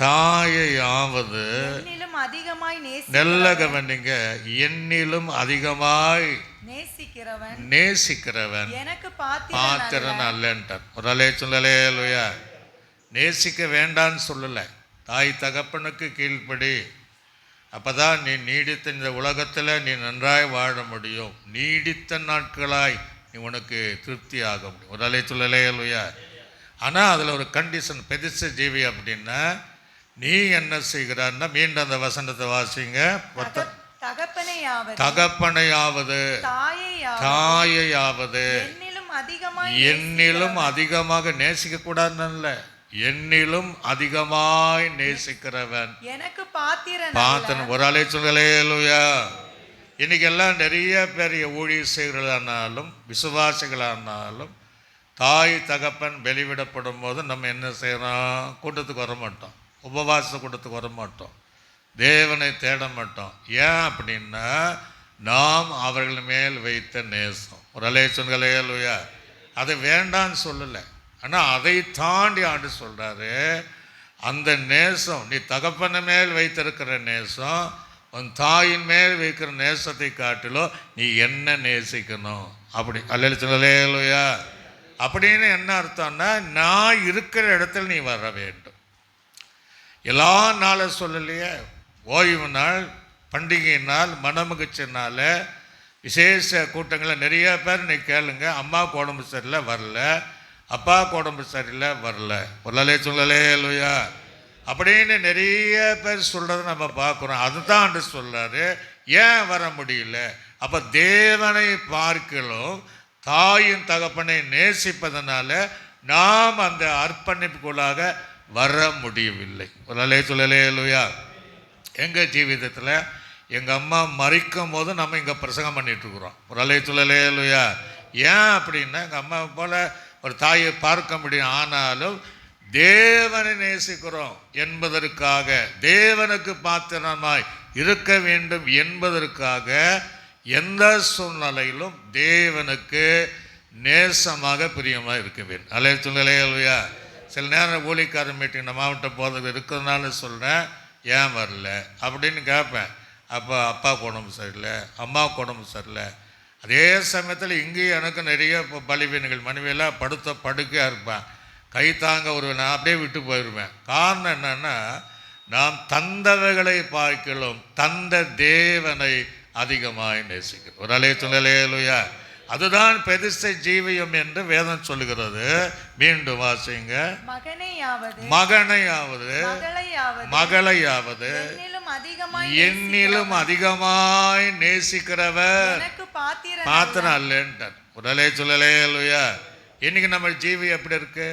தாயையாவது நல்ல கவனிங்க, என்னிலும் அதிகமாய் நேசிக்கிறவன் எனக்கு பாத்திரன் அல்லன்ட்டார். ஒரு அலே சொல்லலையா? நேசிக்க வேண்டான்னு சொல்லலை. தாய் தகப்பனுக்கு கீழ்ப்படி. அப்போ தான் நீ நீடித்த இந்த உலகத்தில் நீ நன்றாய் வாழ முடியும். நீடித்த நாட்களாய் நீ உனக்கு திருப்தி ஆக முடியும். ஒரு அலை சொல்லலையா? ஆனால் அதில் ஒரு கண்டிஷன். பெதிச ஜீவி அப்படின்னா நீ என்ன செய்கிறான்னா, மீண்டும் அந்த வசனத்தை வாசிங்க. தகப்பனையாவது தாயையாவது என்னிலும் அதிகமாக நேசிக்க கூடாதுன்னு, என்னிலும் அதிகமாய் நேசிக்கிறவன் எனக்கு பாத்திரன். ஒரு அலை சொல்லலையா? இன்றைக்கெல்லாம் நிறைய பேர் ஊழியர் செய்கிறதானாலும் விசுவாசிகளானாலும் தாய் தகப்பன் வெளிவிடப்படும் போது நம்ம என்ன செய்கிறோம்? கூட்டத்துக்கு வர மாட்டோம், உபவாச கூட்டத்துக்கு வர மாட்டோம், தேவனை தேட மாட்டோம். ஏன் அப்படின்னா நாம் அவர்கள் மேல் வைத்த நேசம். ஒரு அலே சொல்லுங்களேலுயா. அது வேண்டான்னு சொல்லலை. ஆனால் அதை தாண்டி ஆண்டு சொல்கிறாரு, அந்த நேசம் நீ தகப்பன மேல் வைத்திருக்கிற நேசம் உன் தாயின் மேல் வைக்கிற நேசத்தை காட்டிலும் நீ என்ன நேசிக்கணும். அப்படி அல்ல சொல்லலையா? அப்படின்னு என்ன அர்த்தம்னா, நான் இருக்கிற இடத்துல நீ வர வேண்டும். எல்லா நாளும் சொல்லலையே, ஓய்வு நாள், பண்டிகை நாள், மனமகிழ்ச்சி நாள், விசேஷ கூட்டங்களில் நிறைய பேர் நீ கேளுங்க, அம்மாவுக்கு உடம்பு சரியில்லை வரல, அப்பாவுக்கு உடம்பு சரியில்லை வரல. சொல்லலே சொல்லலையா? அப்படின்னு நிறைய பேர் சொல்கிறத நம்ம பார்க்குறோம். அதுதான் ஆண்டு சொல்கிறாரு, ஏன் வர முடியல? அப்போ தேவனை பார்க்கலும் தாயின் தகப்பனை நேசிப்பதனால நாம் அந்த அர்ப்பணிப்புக்குள்ளாக வர முடியவில்லை. சொல்லலையா? எங்கள் ஜீவிதத்தில் எங்கள் அம்மா மறிக்கும் போது நம்ம இங்கே பிரசங்கம் பண்ணிகிட்ருக்குறோம். சொல்லலையா? ஏன் அப்படின்னா எங்கள் அம்மாவை போல் ஒரு தாயை பார்க்க முடியும், ஆனாலும் தேவனை நேசிக்கிறோம் என்பதற்காக, தேவனுக்கு பாத்திரமாய் இருக்க வேண்டும் என்பதற்காக எந்த சூழ்நிலையிலும் தேவனுக்கு நேசமாக பிரியமாக இருக்க வேண்டும். அல்லேலூயா. சில நேரம் ஊழியக்காரர் மீட்டிங் நம்ம மாவட்ட போதகர் இருக்கிறதுனால சொல்கிறேன், ஏன் வரல அப்படின்னு கேட்பேன். அப்போ அப்பாவுக்கு உடம்பு சரியில்லை, அம்மாவுக்கு உடம்பு சரியில்லை. அதே சமயத்தில் இங்கேயும் எனக்கு நிறைய இப்போ பலிவீனங்கள், மனைவியெல்லாம் படுக்கையாக இருப்பேன், கை தாங்க நான் அப்படியே விட்டு போயிடுவேன். காரணம் என்னென்னா, நாம் தந்தவைகளை பார்க்கலாம் தந்த தேவனை அதிகமாக நேசிக்கிறோம். ஒரு அல்லேலூயா. அதுதான் பெரிச ஜீவியம் என்று வேதம் சொல்லுகிறது. மீண்டும் வாசிங்க. மகனையாவது மகளையாவது என்னிலும் அதிகமாய் நேசிக்கிறவர் பாத்திரம் அல்லன்றார். ஒரு அல்லேலூயா. இன்னைக்கு நம்ம ஜீவி எப்படி இருக்கு?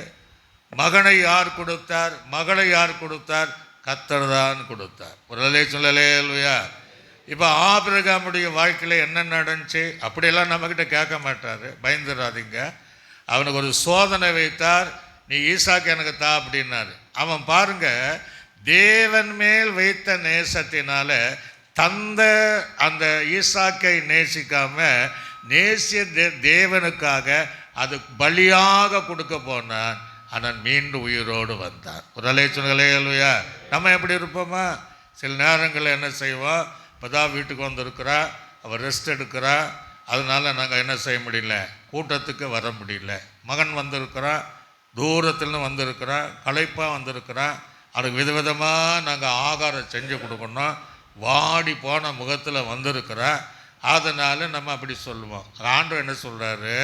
மகனை யார் கொடுத்தார்? மகளை யார் கொடுத்தார்? கர்த்தர் தான் கொடுத்தார். ஒரு அல்லேலூயா. இப்போ ஆபிரகாமுடைய வாழ்க்கையில் என்ன நடந்துச்சு அப்படியெல்லாம் நம்மக்கிட்ட கேட்க மாட்டார். பயந்துடாதீங்க. அவனுக்கு ஒரு சோதனை வைத்தார், நீ ஈசாக்கு எனக்கு தா அப்படின்னாரு. அவன் பாருங்க, தேவன் மேல் வைத்த நேசத்தினால தந்த அந்த ஈசாக்கை நேசிக்காம நேசிய தேவனுக்காக அது பலியாக கொடுக்க போனான். ஆனால் மீண்டும் உயிரோடு வந்தான். ஒரு அல்லேலூயா. நம்ம எப்படி இருப்போமா? சில நேரங்களில் என்ன செய்வோம், இப்போதான் வீட்டுக்கு வந்திருக்கிறா, அவள் ரெஸ்ட் எடுக்கிறா, அதனால் நாங்கள் என்ன செய்ய முடியல, கூட்டத்துக்கு வர முடியல. மகன் வந்திருக்கிறான், தூரத்துலேருந்து வந்திருக்கிறான், களைப்பாக வந்திருக்கிறான், அதுக்கு விதவிதமாக நாங்கள் ஆகாரம் செஞ்சு கொடுக்கணும், வாடி போன முகத்தில் வந்திருக்கிறா. அதனால் நம்ம அப்படி சொல்லுவோம். ஆண்டவர் என்ன சொல்கிறாரு,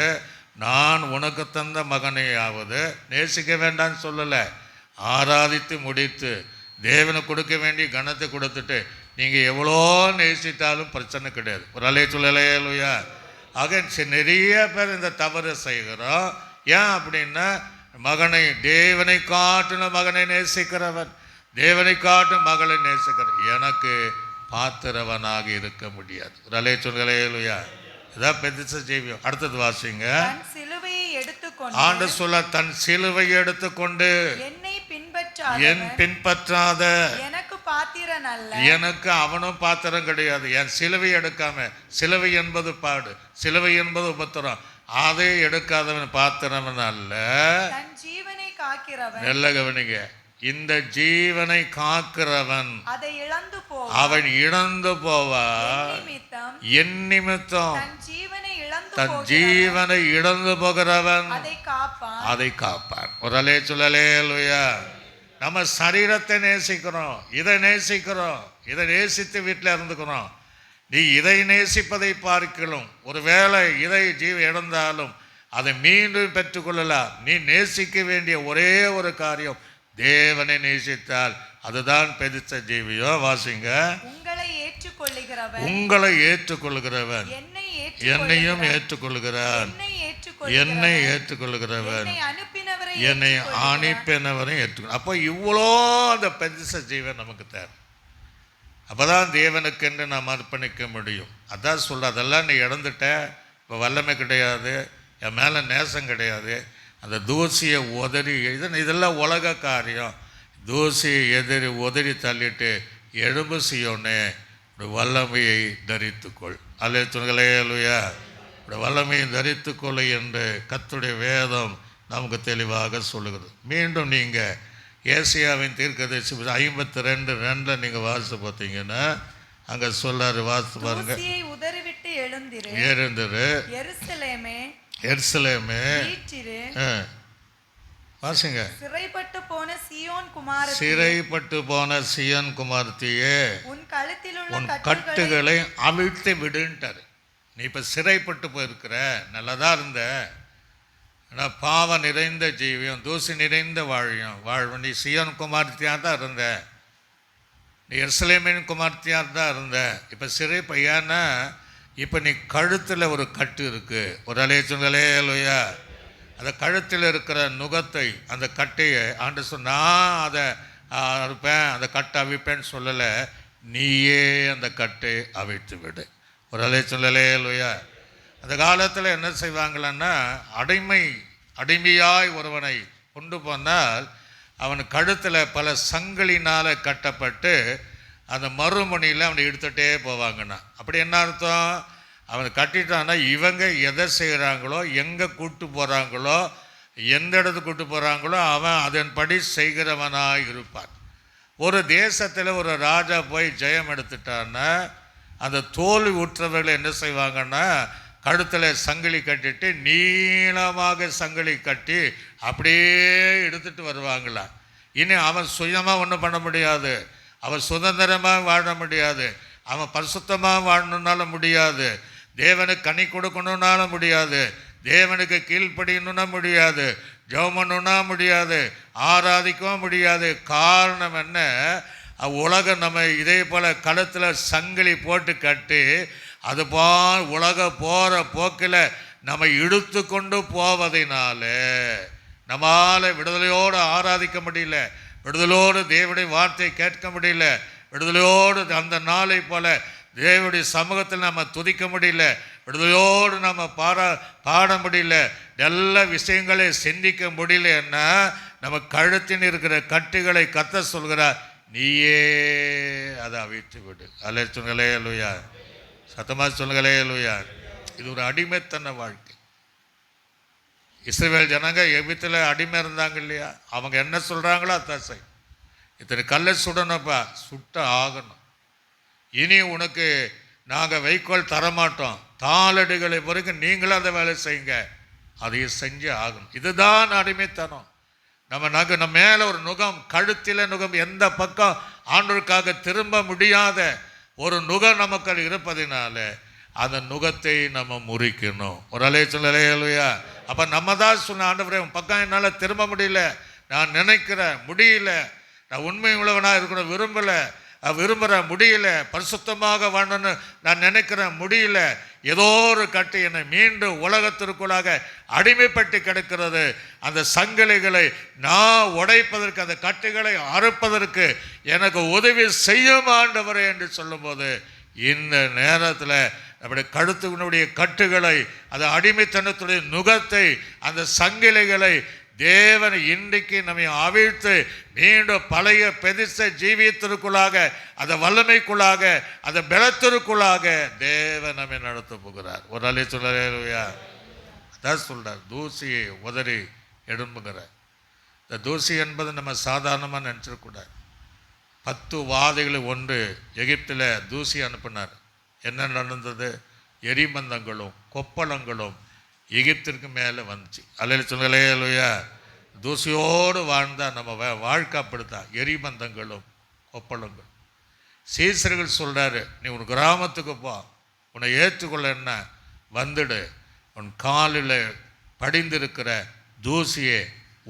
நான் உனக்கு தந்த மகனையாவது நேசிக்க வேண்டான்னு சொல்லலை, ஆராதித்து முடித்து தேவனுக்கு கொடுக்க வேண்டிய கனத்தை கொடுத்துட்டு நீங்கள் எவ்வளோ நேசித்தாலும் பிரச்சனை கிடையாது. ஒரு அல்லேலூயா. ஆக நிறைய பேர் இந்த தவறு செய்கிறோம். ஏன் அப்படின்னா, மகனை தேவனை காட்டின மகனை நேசிக்கிறவன், தேவனை காட்டும் மகளை நேசிக்கிறவன் எனக்கு பாத்திரவனாக இருக்க முடியாது. ஒரு அல்லேலூயா. இதான் பெரிச ஜீவியம். அடுத்தது வாசிங்க. ஆண்டு சொல்ல, தன் சிலுவை எடுத்துக்கொண்டு என் பின்பற்றாத எனக்கு அவனும் பாத்திரம் கிடையாது. என் சிலுவை எடுக்காம, சிலுவை என்பது பாடு, சிலுவை என்பது உபத்திரம், அதை எடுக்காதவன் பாத்திரவன் அல்ல. நல்ல கவனிங்க, இந்த ஜீவனை காக்கிறவன் அவன் இழந்து போவான். என் நிமித்தம் தன் ஜீவனை இழந்து போகிறவன் அதை காப்பான். ஒரு அல்லேலூயா. நம்ம சரீரத்தை நேசிக்கிறோம், இதை நேசிக்கிறோம், இதை நேசித்து வீட்டில் இருந்துக்கிறோம். நீ இதை நேசிப்பதை பார்க்கலாம், ஒருவேளை இதை இழந்தாலும் அதை மீண்டும் பெற்றுக்கொள்ளலாம். நீ நேசிக்க வேண்டிய ஒரே ஒரு காரியம், தேவனை நேசித்தால் அதுதான் பெரிச ஜீவியோ. வாசிங்க. உங்களை ஏற்றுக்கொள்கிறவன் என்னையும் ஏற்றுக்கொள்கிறான், என்னை ஏற்றுக்கொள்கிறவன் என்னை அனுப்பினவரை ஏற்றுக்கொள். அப்போ இவ்வளோ அந்த பெரிச ஜீவன் நமக்கு தேவை. அப்போதான் தேவனுக்கென்று நாம் அர்ப்பணிக்க முடியும். அதான் சொல்ல, அதெல்லாம் நீ இழந்துட்ட, இப்போ வல்லமை கிடையாது, என் மேலே நேசம் கிடையாது, அந்த தூசியை உதறி இதெல்லாம் உலக காரியம். தூசியை உதறி தள்ளிட்டு எழும்பு செய்யோன்னே வல்லமையை தரித்துக்கொள். அல்லேலூயா. வல்லமையை தரித்துக்கொள் என்று கர்த்தருடைய வேதம் நமக்கு தெளிவாக சொல்லுகிறது. மீண்டும் நீங்கள் ஏசியாவின் தீர்க்கதரிசி 52:2 நீங்கள் வாசித்து பார்த்தீங்கன்னா அங்கே சொல்லாரு, வாசித்து பாருங்க. எழுந்திரு எருசலேமே, வாசிங்க. சிறைப்பட்டு போன சீயோன் குமாரத்தியே, உன் கட்டுகளை அவிழ்த்து விடுன்ட்டார். நீ இப்போ சிறைப்பட்டு போயிருக்கிற, நல்லதா இருந்த, ஆனால் பாவம் நிறைந்த ஜீவியம், தூசி நிறைந்த வாழ்வு. நீ சீயோன் குமாரத்தியாக தான் இருந்த, நீ எருசலேமின் குமாரத்தியாக தான் இருந்த. இப்போ சிறை பையனா, இப்போ நீ கழுத்தில் ஒரு கட்டு இருக்குது. ஒரு அல்லேலூயா. அந்த கழுத்தில் இருக்கிற நுகத்தை, அந்த கட்டையை ஆண்டு சொன்னா அதை அறுப்பேன், அந்த கட்டை அவிப்பேன்னு சொல்லலை, நீயே அந்த கட்டை அவிழ்த்து விடு. ஒரு அல்லேலூயா. அந்த காலத்தில் என்ன செய்வாங்களன்னா, அடிமையாய் ஒருவனை கொண்டு போனால் அவன் கழுத்தில் பல சங்கிலினால் கட்டப்பட்டு அந்த மறுமணியில் அவனை எடுத்துகிட்டே போவாங்கண்ணா. அப்படி என்ன அர்த்தம்? அவனை கட்டிட்டான்னா இவங்க எதை செய்கிறாங்களோ, எங்கே கூட்டு போகிறாங்களோ, எந்த இடத்துக்கு கூட்டு போகிறாங்களோ அவன் அதன்படி செய்கிறவனாக இருப்பான். ஒரு தேசத்தில் ஒரு ராஜா போய் ஜெயம் எடுத்துட்டான்னா அந்த தோல்வி உற்றவர்களை என்ன செய்வாங்கன்னா, கழுத்தில் சங்கிலி கட்டிட்டு நீளமாக சங்கிலி கட்டி அப்படியே எடுத்துகிட்டு வருவாங்களா. இனி அவன் சுயமாக ஒன்றும் பண்ண முடியாது, அவன் சுதந்திரமாக வாழ முடியாது, அவன் பரிசுத்தமாக வாழணுன்னாலும் முடியாது, தேவனுக்கு கனி கொடுக்கணுன்னாலும் முடியாது, தேவனுக்கு கீழ்ப்படியணுன்னா முடியாது, ஜெபம் பண்ணணுன்னா முடியாது, ஆராதிக்கவும் முடியாது. காரணம் என்ன? உலகம் நம்ம இதே போல் கழுத்தில் சங்கிலி போட்டு கட்டி அது உலக போகிற போக்கில் நம்ம இழுத்து கொண்டு போவதனால நம்மால் விடுதலையோடு ஆராதிக்க முடியல, விடுதலோடு தேவனுடைய வார்த்தையை கேட்க முடியல, விடுதலையோடு அந்த நாளை போல் தேவனுடைய சமூகத்தில் நம்ம துதிக்க முடியல, விடுதலையோடு நம்ம பாட முடியல, எல்லா விஷயங்களை சிந்திக்க முடியலன்னா நம்ம கழுத்தின் இருக்கிற கட்டுகளை கத்த சொல்கிறார், நீயே அதை அவிழ்த்து விடு. அல்ல சொல்லுங்களே அல்லையா, சத்தமாக சொல்லுங்களே அல்லையா. இது ஒரு அடிமைத்தன வாழ்க்கை. இஸ்ரவேல் ஜனங்க எகிப்தில் அடிமை இருந்தாங்க இல்லையா, அவங்க என்ன சொல்கிறாங்களோ அதான் செய். இத்தனை கல்லை சுடணும்ப்பா, சுட்ட ஆகணும். இனி உனக்கு நாங்கள் வைக்கோல் தரமாட்டோம், தாளடிகளை வரைக்கும் நீங்களும் அந்த வேலை செய்யுங்க, அதையும் செஞ்சு ஆகணும். இதுதான் அடிமைத்தனம். நம்ம மேலே ஒரு நுகம், கழுத்தில் நுகம், எந்த பக்கம் ஆண்டவருக்காக திரும்ப முடியாத ஒரு நுகம் நமக்கு இருப்பதினால அந்த நுகத்தை நம்ம முறிக்கணும். ஒரு அலையா. அப்போ நம்ம தான் சொன்ன, ஆண்டவரே உன் பக்கம் என்னால் திரும்ப முடியல, நான் நினைக்கிறேன் முடியல, நான் உண்மை உள்ளவனாக இருக்கணும் விரும்புகிறேன் முடியல, பரிசுத்தமாக வாழணும்னு நான் நினைக்கிறேன் முடியல, ஏதோ ஒரு கட்டு என்னை மீண்டும் உலகத்திற்குள்ளாக அடிமைப்பட்டு கிடக்கிறது. அந்த சங்கிலிகளை நான் உடைப்பதற்கு, அந்த கட்டுகளை அறுப்பதற்கு எனக்கு உதவி செய்யும் ஆண்டவரே என்று சொல்லும்போது இந்த நேரத்தில் நம்முடைய கழுத்தினுடைய கட்டுகளை, அந்த அடிமைத்தனத்துடைய நுகத்தை, அந்த சங்கிலிகளை தேவன் இன்றைக்கு நம்மை அவிழ்த்து மீண்டும் பழைய பெதிச ஜீவியத்திற்குள்ளாக, அந்த வல்லமைக்குள்ளாக, அந்த பலத்திற்குள்ளாக தேவன் நம்மை நடத்த போகிறார். ஒரு அலை சொல்லையா. அதான் சொல்றார், தூசியை உதறி எடும்புகிற. இந்த தூசி என்பது நம்ம சாதாரணமாக நினச்சிடக்கூடாது. 10 வாதைகளை ஒன்று எகிப்தில் தூசி அனுப்பினார். என்ன நடந்தது? எரிமந்தங்களும் கொப்பளங்களும் எகிப்திற்கு மேலே வந்துச்சு. அல்ல சொல்லுங்களே இல்லையா. தூசியோடு வாழ்ந்தால் நம்ம வாழ்க்கை அப்படித்தான், எரிமந்தங்களும் கொப்பளங்களும். சீசர்கள் சொல்கிறாரு, நீ உன் கிராமத்துக்கு போ, உன்னை ஏற்றுக்கொள்ள என்ன வந்துடு, உன் காலில் படிந்திருக்கிற தூசியை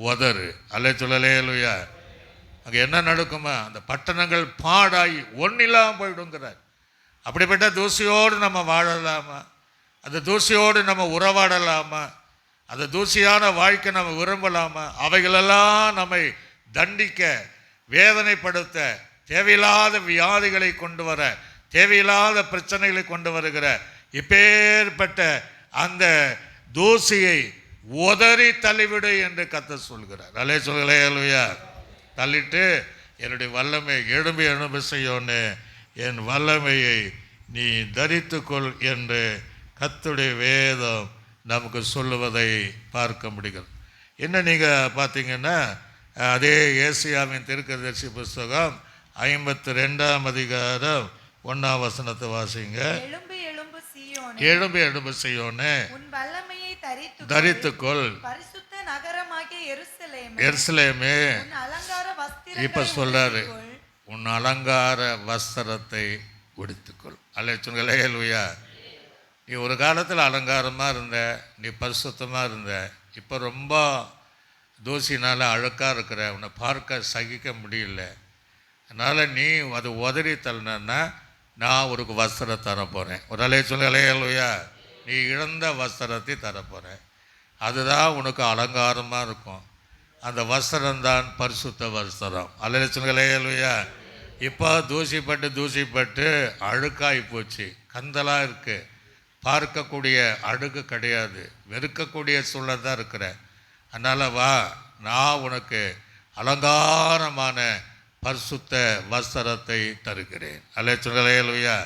உதறு. அல்ல சொல்லலே இல்லையா. அங்கே என்ன நடக்குமா? அந்த பட்டணங்கள் பாடாகி ஒன்றில்லாமல் போயிடுங்கிறார். அப்படிப்பட்ட தூசியோடு நம்ம வாழலாமா? அந்த தூசியோடு நம்ம உறவாடலாமா? அந்த தூசியான வாழ்க்கை நம்ம விரும்பலாமா? அவைகளெல்லாம் நம்மை தண்டிக்க, வேதனைப்படுத்த, தேவையில்லாத வியாதிகளை கொண்டு வர, தேவையில்லாத பிரச்சனைகளை கொண்டு வருகிற இப்பேற்பட்ட அந்த தூசியை உதறி தள்ளிவிடு என்று கர்த்தர் சொல்கிறார். அல்லே சொல்களே அல்லையா. தள்ளிட்டு என்னுடைய வல்லமை எழும்பி செய்யோன்னு, என் வல்லமையை நீ தரித்துக்கொள் என்று கர்த்தருடைய வேதம் நமக்கு சொல்லுவதை பார்க்க முடிகிறது. என்ன நீங்கள் பார்த்தீங்கன்னா, அதே ஏசியாவின் தீர்க்கதரிசி புஸ்தகம் 52ஆம் அதிகாரம் 1ஆம் வசனத்தை வாசிங்க. எழும்பி எழும்பு சீயோனே, தரித்துக்கொள், பரிசுத்த நகரமாகிய எருசலேமே. இப்ப சொல்றாரு, உன் அலங்கார வஸ்திரத்தை உடுத்துக்கொள். அல்லேலூயா அல்லேலூயா. நீ ஒரு காலத்தில் அலங்காரமாக இருந்த, நீ பரிசுத்தமாக இருந்த, இப்போ ரொம்ப தூசினால் அழுக்காக இருக்கிற, உன்னை பார்க்க சகிக்க முடியல. அதனால் நீ அதை உதறி தள்ளினா நான் ஒரு வஸ்திரம் தரப்போகிறேன். ஒரு அல்லேலூயா. நீ இழந்த வஸ்திரத்தை தரப்போகிறேன். அதுதான் உனக்கு அலங்காரமாக இருக்கும். அந்த வஸ்திரம்தான் பரிசுத்த வஸ்திரம். அல்லேலூயா. இப்போ தூசிப்பட்டு அழுக்காகி போச்சு, கந்தலாக இருக்குது, பார்க்கக்கூடிய அழகு கிடையாது, வெறுக்கக்கூடிய சூழல் தான் இருக்கிற. அதனால் வா, நான் உனக்கு அலங்காரமான பரிசுத்த வஸ்திரத்தை தருகிறேன். அல்லேலூயா.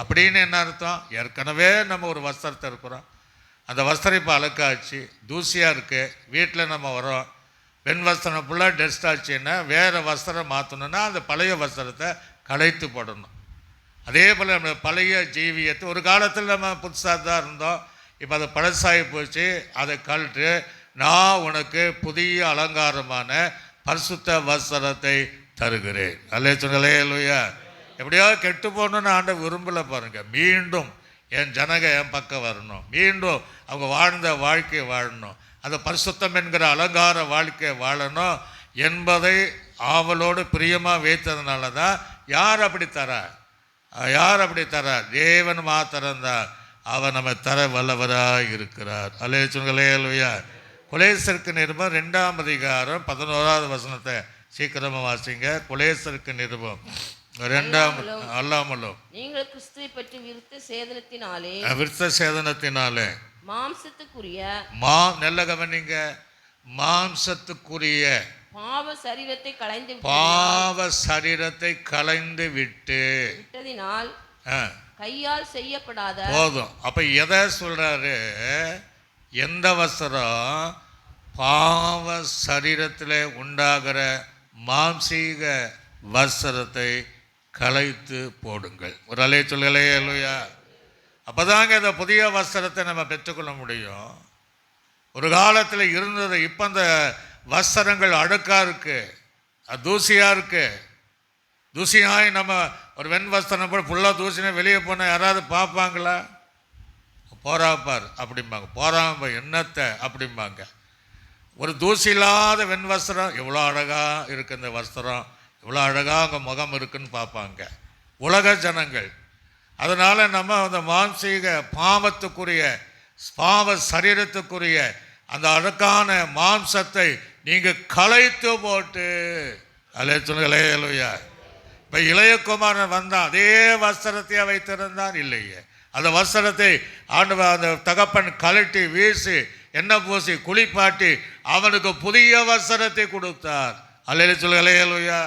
அப்படின்னு என்ன அர்த்தம்? ஏற்கனவே நம்ம ஒரு வஸ்திரத்தை இருக்கிறோம், அந்த வஸ்திரம் இப்போ அழுக்காச்சு, தூசியாக இருக்குது, வீட்டில் நம்ம வரோம், பெண் வஸ்திரம் ஃபுல்லாக டஸ்ட் ஆச்சுன்னா வேறு வஸ்திரம் மாற்றணுன்னா அந்த பழைய வஸ்திரத்தை களைத்து போடணும். அதே போல் நம்ம பழைய ஜீவியத்தை ஒரு காலத்தில் நம்ம புதுசாக தான் இருந்தோம், இப்போ அது பழசாகி போச்சு, அதை கழட்டு, நான் உனக்கு புதிய அலங்காரமான பரிசுத்த வஸ்திரத்தை தருகிறேன். அல்லேலூயா. எப்படியோ கெட்டு போகணுன்னு ஆண்டவர் விரும்பலை பாருங்கள். மீண்டும் என் ஜனங்க என் பக்கம் வரணும், மீண்டும் அவங்க வாழ்ந்த வாழ்க்கையை வாழணும், அந்த பரிசுத்தம் என்கிற அலங்கார வாழ்க்கையை வாழணும் என்பதை ஆவலோடு பிரியமாக வைத்ததுனால தான் யார் அப்படி தரா? யார் அப்படி தரா? தேவன் மாத்திரம்தான் அவர் நம்ம தர வல்லவராக இருக்கிறார். அல்லேலூயா. கொலேசருக்கு நிருபம் 2ஆம் அதிகாரம் 11வது வசனத்தை சீக்கிரமாக வாசிங்க. கொலேசருக்கு நிருபம் 2ஆம் அல்லாமலும் நீங்கள் கிறிஸ்துவை பற்றி விருத்த சேதனத்தினாலே மாம்சத்துக்குரிய நல்ல கவனிங்க, மாம்சத்துக்குரிய பாவ சரீரத்தை களைந்து விட்டதினால் கையால் செய்யப்படாத போதும். அப்ப எதை சொல்றாரு? எந்த வஸ்திரம்? பாவ சரீரத்தில் உண்டாகிற மாம்சீக வஸ்திரத்தை களைத்து போடுங்கள். ஒரு அலைய சொல்லலையா? அப்போதாங்க இந்த புதிய வஸ்திரத்தை நம்ம பெற்றுக்கொள்ள முடியும். ஒரு காலத்தில் இருந்தது, இப்போ அந்த வஸ்திரங்கள் அழுக்காக இருக்குது, அது தூசியாக இருக்குது. தூசியாகி நம்ம ஒரு வெண் வஸ்திரம் போய் ஃபுல்லாக தூசினா வெளியே போனால் யாராவது பார்ப்பாங்களா? போறாப்பார் அப்படிம்பாங்க, போறாம என்னத்தை அப்படிம்பாங்க. ஒரு தூசி இல்லாத வெண் வஸ்திரம் எவ்வளோ அழகாக இருக்குது, இந்த வஸ்திரம் இவ்வளோ அழகாக அங்கே முகம் இருக்குன்னு பார்ப்பாங்க உலக ஜனங்கள். அதனால் நம்ம அந்த மாம்சீக பாவத்துக்குரிய பாவ சரீரத்துக்குரிய அந்த அழகான மாம்சத்தை நீங்கள் களைத்து போட்டு அல்லேலூயா. இப்போ இளையகுமாரன் வந்தான், அதே வஸ்திரத்தையே வைத்திருந்தான் இல்லையே, அந்த வஸ்திரத்தை ஆண்டவர் அந்த தகப்பன் கழட்டி வீசி எண்ணெய் பூசி குளிப்பாட்டி அவனுக்கு புதிய வஸ்திரத்தை கொடுத்தார். அல்லேலூயா.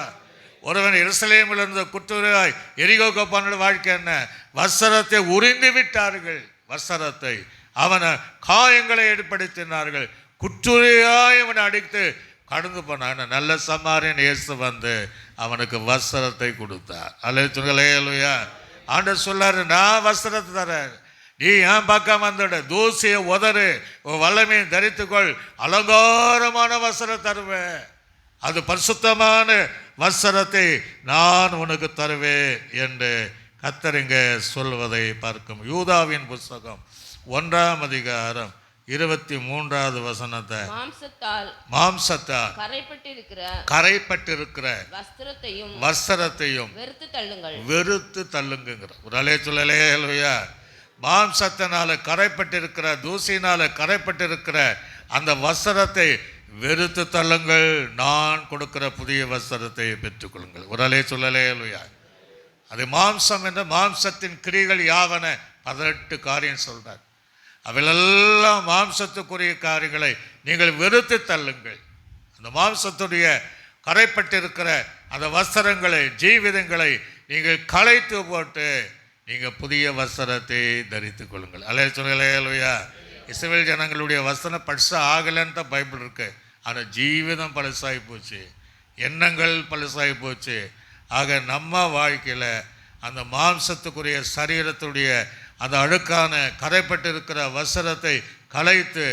ஒருவன் எருசலேமில் இருந்த குற்றவாய் எரிகோக்கு பண்ண வாழ்க்கை என்ன? வஸ்திரத்தை உரிந்து விட்டார்கள், வஸ்திரத்தை அவனை காயங்களை ஏற்படுத்தினார்கள், குற்றுரையாய் அவனை அடித்து கடந்து போனான். நல்ல சமாரியன் இயேசு வந்து அவனுக்கு வஸ்திரத்தை கொடுத்தார். அல்லேலூயா. ஆண்டவர் சொல்லாரு, நான் வஸ்திரத்தை தரேன், நீ ஏன் பக்கம் வந்துட, தூசியை உதறு, வல்லமையை தரித்துக்கொள், அலங்காரமான வஸ்திரம் தருவேன், அது பரிசுத்தமான வஸ்திரத்தை நான் உனக்கு தருவேன் என்று கர்த்தர் சொல்வதை பார்க்கும். யூதாவின் புஸ்தகம் 1ஆம் அதிகாரம் 23வது வசனத்தை மாம்சத்தால் கரைப்பட்டிருக்கிற வஸ்திரத்தையும் வெறுத்து தள்ளுங்கிற ஒரு அல்லேலூயா. மாம்சத்தினால கரைப்பட்டிருக்கிற, தூசினால கரைப்பட்டிருக்கிற அந்த வஸ்திரத்தை வெறுத்து தள்ளுங்கள், நான் கொடுக்கிற புதிய வஸ்திரத்தை பெற்றுக்கொள்ளுங்கள். ஒரு அல்லேலூயா. அது மாம்சம் என்ற மாம்சத்தின் கிரிகள் யாவன 18 காரியம் சொல்றார். அவையெல்லாம் மாம்சத்துக்குரிய காரியங்களை நீங்கள் வெறுத்து தள்ளுங்கள். அந்த மாம்சத்துடைய கரைப்பட்டிருக்கிற அந்த வஸ்திரங்களை, ஜீவிதங்களை நீங்கள் களைத்து போட்டு நீங்கள் புதிய வஸ்திரத்தை தரித்து கொள்ளுங்கள். அல்லேலூயா. இஸ்ரவேல் ஜனங்களுடைய வஸ்திரம் பழசாக ஆகலைன்னு தான் பைபிள் இருக்கு. ஆனால் ஜீவிதம் பழசாகி போச்சு, எண்ணங்கள் பழசாகி போச்சு. ஆக நம்ம வாழ்க்கையில் அந்த மாம்சத்துக்குரிய சரீரத்துடைய அந்த அழுக்கான கரைப்பட்டிருக்கிற வஸ்திரத்தை களைத்து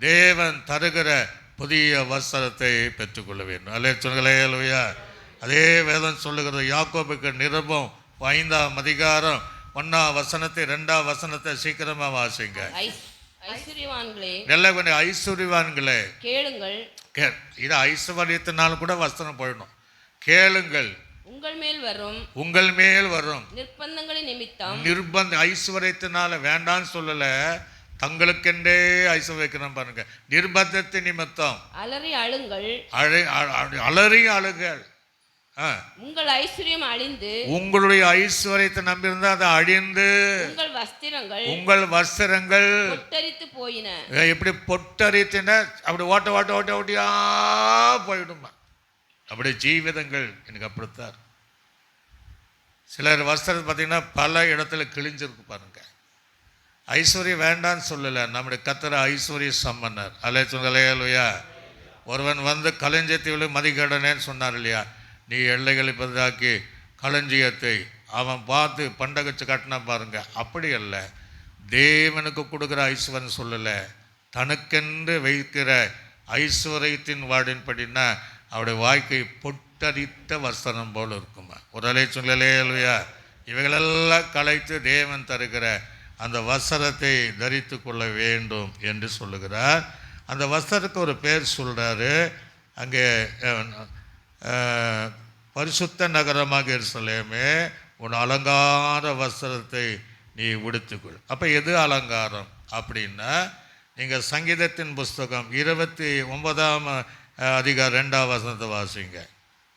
தேவன் தருகிற புதிய வஸ்திரத்தை பெற்றுக்கொள்ள வேண்டும். அல்லேலூயா. அதே வேதம் சொல்லுகிறது. யாக்கோபுக்கு நிருபம் 5ஆம் அதிகாரம் 1ஆம் வசனத்தை 2ஆம் வசனத்தை சீக்கிரமா வாசிங்க. நல்ல ஐஸ்வர்யவான்களே கேளுங்கள். இது ஐஸ்வர்யத்தினால கூட வஸ்திரம் போயிடும். கேளுங்கள், உங்கள் மேல் வரும் நிர்பந்தங்களின் நிமித்தம். ஐஸ்வர்யத்தினால வேண்டான்னு சொல்லல, தங்களுக்கென்றே ஐஸ்வர்யம் வைக்கணும் பாருங்க. நிர்பந்தத்தின் நிமித்தம் அலறி அழுங்கள். உங்கள் ஐஸ்வர்யம் அழிந்து, உங்களுடைய ஐஸ்வர்யத்தை நம்பியிருந்தா அது அழிந்து, உங்கள் வஸ்திரங்கள் பொட்டரித்து போயின. எப்படி பொட்டரித்துன? அப்படி ஓட்ட ஓட்ட ஓட்ட ஓட்டியா போயிடுமா? அப்படி ஜீவிதங்கள் எனக்கு அப்படித்தான். சிலர் வஸ்திரத்தை பார்த்தீங்கன்னா பல இடத்துல கிழிஞ்சிருக்கு பாருங்க. ஐஸ்வர்யம் வேண்டான்னு சொல்லலை, நம்முடைய கர்த்தர் ஐஸ்வர்ய சம்பன்னர். அல்லேலூயா. ஒருவன் வந்து களஞ்சியத்தை மதிக்கடனேன்னு சொன்னார் இல்லையா? நீ எல்லைகளை பதிலாக்கி களஞ்சியத்தை அவன் பார்த்து பண்டகச்சு கட்டினா பாருங்க. அப்படி அல்ல, தேவனுக்கு கொடுக்குற ஐஸ்வர்யம் சொல்லலை, தனக்கென்று வைக்கிற ஐஸ்வர்யத்தின் வாடின்படினா அவருடைய வாழ்க்கை பொட்டரித்த வஸ்திரம் போல் இருக்குமா? ஒரு அலை சொல்லலையா? இவைகளெல்லாம் கலைத்து தேவன் தருகிற அந்த வஸ்திரத்தை தரித்து கொள்ள வேண்டும் என்று சொல்லுகிறார். அந்த வஸ்திரத்துக்கு ஒரு பேர் சொல்கிறாரு. அங்கே பரிசுத்த நகரமாக எருசலேமே, உன் அலங்கார வஸ்திரத்தை நீ உடுத்துக்கொள். அப்போ எது அலங்காரம் அப்படின்னா, நீங்கள் சங்கீதத்தின் புஸ்தகம் 29ஆம் அதிகாரம் 2ஆம் வசனத்தை வாசிங்க.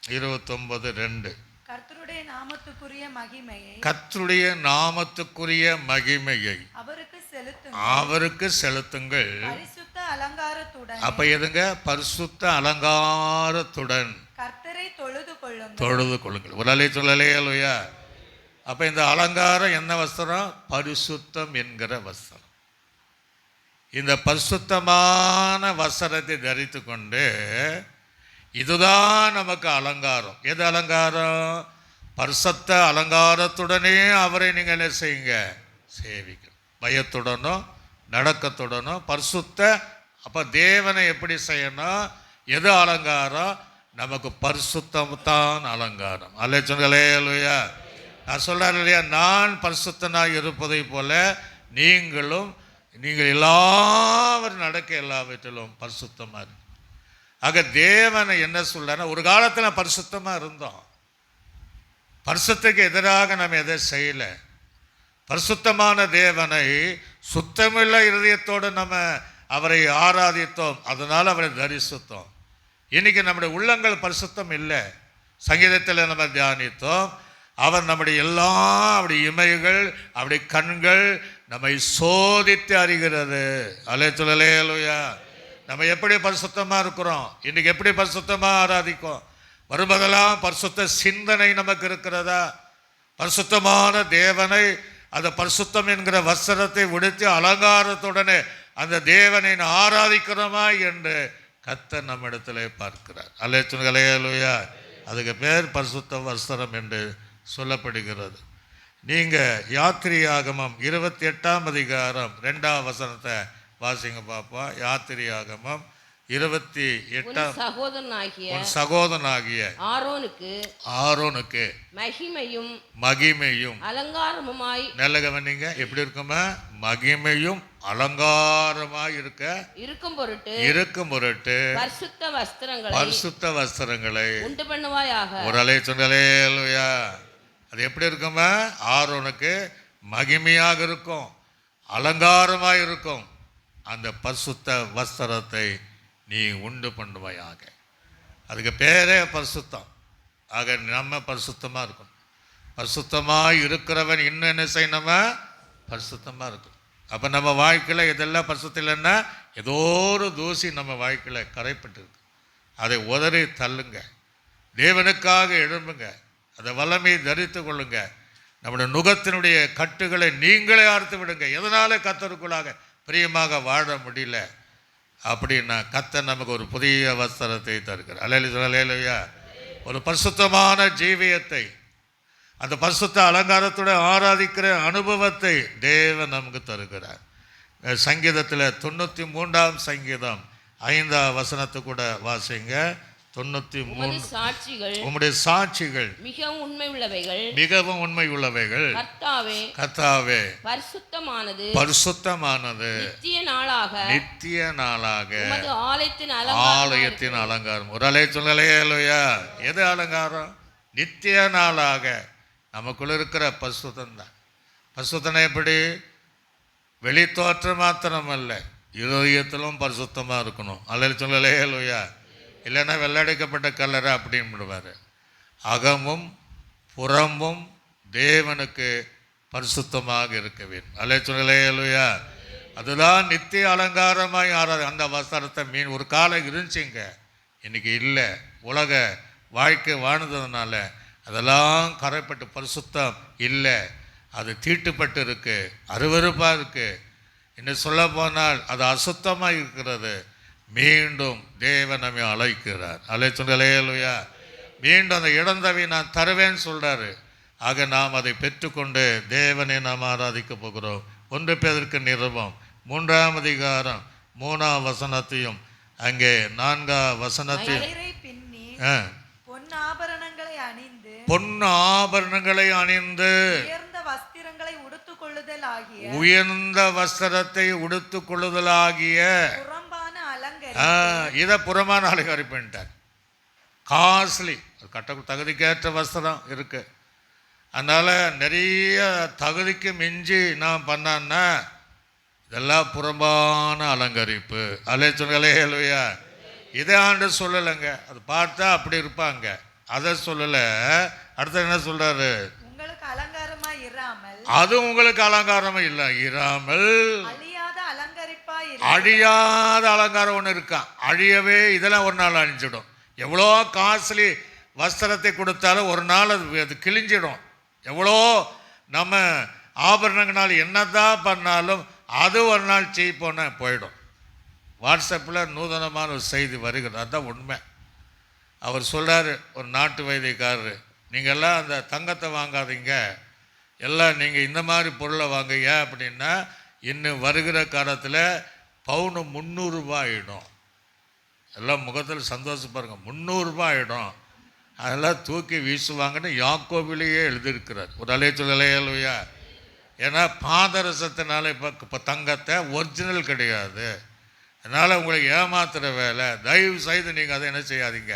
29:2. கர்த்தருடைய நாமத்துக்குரிய மகிமையை, கர்த்தருடைய நாமத்துக்குரிய மகிமையை அவருக்கு செலுத்துங்கள். பரிசுத்த அலங்காரத்துடன். அப்ப எதுங்க? பரிசுத்த அலங்காரத்துடன் கர்த்தரை தொழுது கொள்ளுங்கள். ஒரு சொல்லலையா? அப்ப இந்த அலங்காரம் என்ன வஸ்திரம்? பரிசுத்தம் என்கிற வஸ்திரம். இந்த பரிசுத்தமான வஸ்திரத்தை தரித்து கொண்டு, இதுதான் நமக்கு அலங்காரம். எது அலங்காரம்? பரிசுத்த அலங்காரத்துடனே அவரை நீங்கள் என்ன செய்யுங்க? சேவிக்கணும். பயத்துடனும் நடக்கத்துடனும் பரிசுத்த. அப்போ தேவனை எப்படி செய்யணும்? எது அலங்காரம்? நமக்கு பரிசுத்தம்தான் அலங்காரம். அல்லேலூயா. நான் சொல்கிறேன் இல்லையா, நான் பரிசுத்தனாக இருப்பதை போல நீங்கள் எல்லாரும் நடக்க எல்லாவற்றிலும் பரிசுத்தமாக இருக்கு. ஆக தேவனை என்ன சொல்றாருன்னா, ஒரு காலத்தில் பரிசுத்தமாக இருந்தோம், பரிசுத்துக்கு எதிராக நம்ம எதை செய்யலை. பரிசுத்தமான தேவனை சுத்தமுள்ள இருதயத்தோடு நம்ம அவரை ஆராதித்தோம், அதனால் அவரை தரிசித்தோம். இன்னைக்கு நம்முடைய உள்ளங்கள் பரிசுத்தம் இல்லை. சங்கீதத்தில் நம்ம தியானித்தோம், அவர் நம்முடைய எல்லா அப்படி இமைகள் அப்படி கண்கள் நம்மை சோதித்து அறிகிறது. அல்லேலூயா. நம்ம எப்படி பரிசுத்தமாக இருக்கிறோம், இன்னைக்கு எப்படி பரிசுத்தமாக ஆராதிக்கும், வரும்போதெல்லாம் பரிசுத்த சிந்தனை நமக்கு இருக்கிறதா? பரிசுத்தமான தேவனை, அந்த பரிசுத்தம் என்கிற வஸ்திரத்தை உடுத்தி அலங்காரத்துடனே அந்த தேவனை ஆராதிக்கிறோமா என்று கர்த்தர் நம்மிடத்திலே பார்க்கிறார். அல்லேலூயா. அதுக்கு பேர் பரிசுத்த வஸ்திரம் என்று சொல்லப்படுகிறது. நீங்கள் யாத்திரியாகமம் 28ஆம் அதிகாரம் 2ஆம் வசனத்தை வாசிங்க பாப்பா. யாத்திரியாகமம் 28. சகோதரனாகிய ஆரோனுக்கு மகிமையும் அலங்காரமுமாய். நல்ல கவனிங்க, எப்படி இருக்குமா? மகிமையும் அலங்காரமாய் இருக்கும் பொருட்டு பரிசுத்த வஸ்திரங்களை உண்டு பண்ணுவாயாக. ஒரு அலை சொன்னலேலுயா. அது எப்படி இருக்குமா? ஆரோனுக்கு மகிமையாக இருக்கும், அலங்காரமாக இருக்கும். அந்த பரிசுத்த வஸ்திரத்தை நீ உண்டு பண்ணுவாயாக. அதுக்கு பேரே பரிசுத்தம். ஆக நம்ம பரிசுத்தமாக இருக்கணும். பரிசுத்தமாக இருக்கிறவன் இன்னும் என்ன செய்யணும்? பரிசுத்தமாக இருக்கும். அப்போ நம்ம வாழ்க்கையில் இதெல்லாம் பரிசுத்தம் இல்லைன்னா ஏதோ ஒரு தூசி நம்ம வாழ்க்கையில் கரைப்பட்டு இருக்கு. அதை உதறி தள்ளுங்க, தேவனுக்காக எழும்புங்க, அதை வல்லமையை தரித்து கொள்ளுங்க. நம்முடைய நுகத்தினுடைய கட்டுகளை நீங்களே அறுத்து விடுங்க. எதனால கர்த்தருக்குள்ளாக பிரியமாக வாழ முடியல அப்படின்னா கர்த்தர் நமக்கு ஒரு புதிய வஸ்திரத்தை தருகிறார். அல்லேலூயா. ஒரு பரிசுத்தமான ஜீவியத்தை, அந்த பரிசுத்த அலங்காரத்துடன் ஆராதிக்கிற அனுபவத்தை தேவன் நமக்கு தருகிறார். சங்கீதத்தில் 93ஆம் சங்கீதம் 5ஆம் வசனத்தை கூட வாசிங்க. 93. உம்முடைய சாட்சிகள் மிகவும் உண்மை உள்ளவைகள். கர்த்தாவே பரிசுத்தமானது நித்திய நாளாக ஆலயத்தின் அலங்காரம். ஒரு அலை சொல்லலையா? எது அலங்காரம்? நித்திய நாளாக நமக்குள்ள இருக்கிற பரிசுத்தம் தான். பரிசுத்தனை எப்படி? வெளித்தோற்றம் மாத்திரமல்ல, இருதயத்திலும் பரிசுத்தமாக இருக்கணும். அல்ல சொல்லலையா? இல்லைன்னா வெள்ளடிக்கப்பட்ட கல்லறை அப்படின்னு விடுவார். அகமும் புறமும் தேவனுக்கு பரிசுத்தமாக இருக்க வேண்டும். அல்லேலூயா. அதுதான் நித்திய அலங்காரமாய் அந்த வஸ்திரத்தை ஒரு காலம் இருந்துச்சுங்க, இன்னைக்கு இல்லை. உலக வாழ்க்கை வாழ்ந்ததுனால அதெல்லாம் கரைப்பட்டு பரிசுத்தம் இல்லை, அது தீட்டுப்பட்டு இருக்கு, அருவருப்பாக இருக்கு. இன்னும் சொல்ல போனால் அது அசுத்தமாக இருக்கிறது. மீண்டும் தேவன் நம்மை அழைக்கிறார். அல்லேலூயா. மீண்டும் அந்த இழந்தவை நான் தருவேன்னு சொல்றாரு. ஆக நாம் அதை பெற்றுக்கொண்டு தேவனை நாம் ஆராதிக்க போகிறோம். 1 பேதுரு நிருபம் 3ஆம் அதிகாரம் 3ஆம் வசனத்தையும் அங்கே 4ஆம் வசனத்தையும் மயிரை பின்னி பொன்னாபரணங்களை அணிந்து உயர்ந்த வஸ்திரங்களை உடுத்துக் கொள்ளுதல் ஆகிய உயர்ந்த வஸ்திரத்தை உடுத்துக் கொள்ளுதலாகிய புறம்பான இதை புறமான அலங்கரிப்புட்டார். காஸ்ட்லி தகுதிக்கேற்ற வஸ்திரம் இருக்கு. அதனால நிறைய தகுதிக்கு மிஞ்சி நான் பண்ணான்னா இதெல்லாம் புறம்பான அலங்கரிப்பு. அல்லேலூயா. இதை ஆண்டு சொல்லலைங்க, அது பார்த்தா அப்படி இருப்பாங்க, அதை சொல்லலை. அடுத்து என்ன சொல்றாரு? உங்களுக்கு அலங்காரமா இராமல், அது உங்களுக்கு அலங்காரமா இல்லை, இராமல் அழியாத அலங்கரிப்பா அழியாத அலங்காரம் ஒன்று இருக்கான். அழியவே இதெல்லாம் ஒரு நாள் அழிஞ்சிடும். எவ்வளோ காஸ்ட்லி வஸ்திரத்தை கொடுத்தாலும் ஒரு நாள் அது கிழிஞ்சிடும். எவ்வளோ நம்ம ஆபரணங்களால் என்னதான் பண்ணாலும் அது ஒரு நாள் சீப்போன போயிடும். வாட்ஸ்அப்பில் நூதனமான ஒரு செய்தி வருகிறது, அதுதான் உண்மை. அவர் சொல்கிறார், ஒரு நாட்டு வைத்தியக்காரரு, நீங்கள்லாம் அந்த தங்கத்தை வாங்காதீங்க, எல்லாம் நீங்கள் இந்த மாதிரி பொருளை வாங்குங்க அப்படின்னா இன்னும் வருகிற காலத்தில் பவுனு 300 ரூபாய் ஆகிடும். எல்லாம் முகத்தில் சந்தோஷப்பாருங்க, 300 ரூபாய் ஆகிடும், அதெல்லாம் தூக்கி வீசுவாங்கன்னு யாக்கோபிலேயே எழுதியிருக்கிறார். ஒரு அல்லேலூயா. ஏன்னா பாதரசத்தினால இப்போ தங்கத்தை ஒரிஜினல் கிடையாது, அதனால் உங்களுக்கு ஏமாத்துகிற வேலை. தயவு செய்து நீங்கள் அதை என்ன செய்யாதீங்க,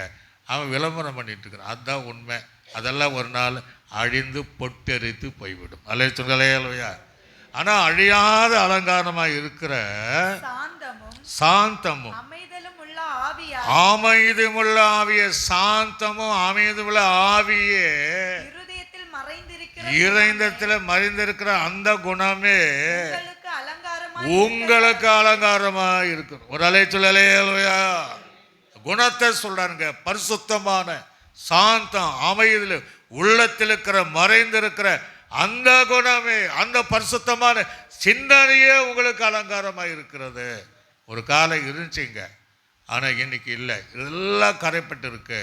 அவன் விளம்பரம் பண்ணிட்டு இருக்கிறான், அதுதான் உண்மை. அதெல்லாம் ஒரு நாள் அழிந்து பொட்டெரித்து போய்விடும். அல்லேலூயா. ஆனால் அழியாத அலங்காரமாக இருக்கிற சாந்தமும் அமைதியுமுள்ள ஆவியே, சாந்தமும் அமைதியுமுள்ள ஆவியே, இருதயத்தில் மறைந்திருக்கிற அந்த குணமே உங்களுக்கு அலங்காரமா இருக்கும். ஒரு அல்லேலூயா. குணத்தை சொல்றாங்க, பரிசுத்தமான சாந்தம் அமைதியில் உள்ளத்தில் இருக்கிற மறைந்திருக்கிற அந்த குணமே, அந்த பரிசுத்தமான சிந்தனையே உங்களுக்கு அலங்காரமா இருக்கிறது. ஒரு காலம் இருந்துச்சுங்க, ஆனால் இன்னைக்கு இல்லை, இதெல்லாம் கரைப்பட்டு இருக்கு.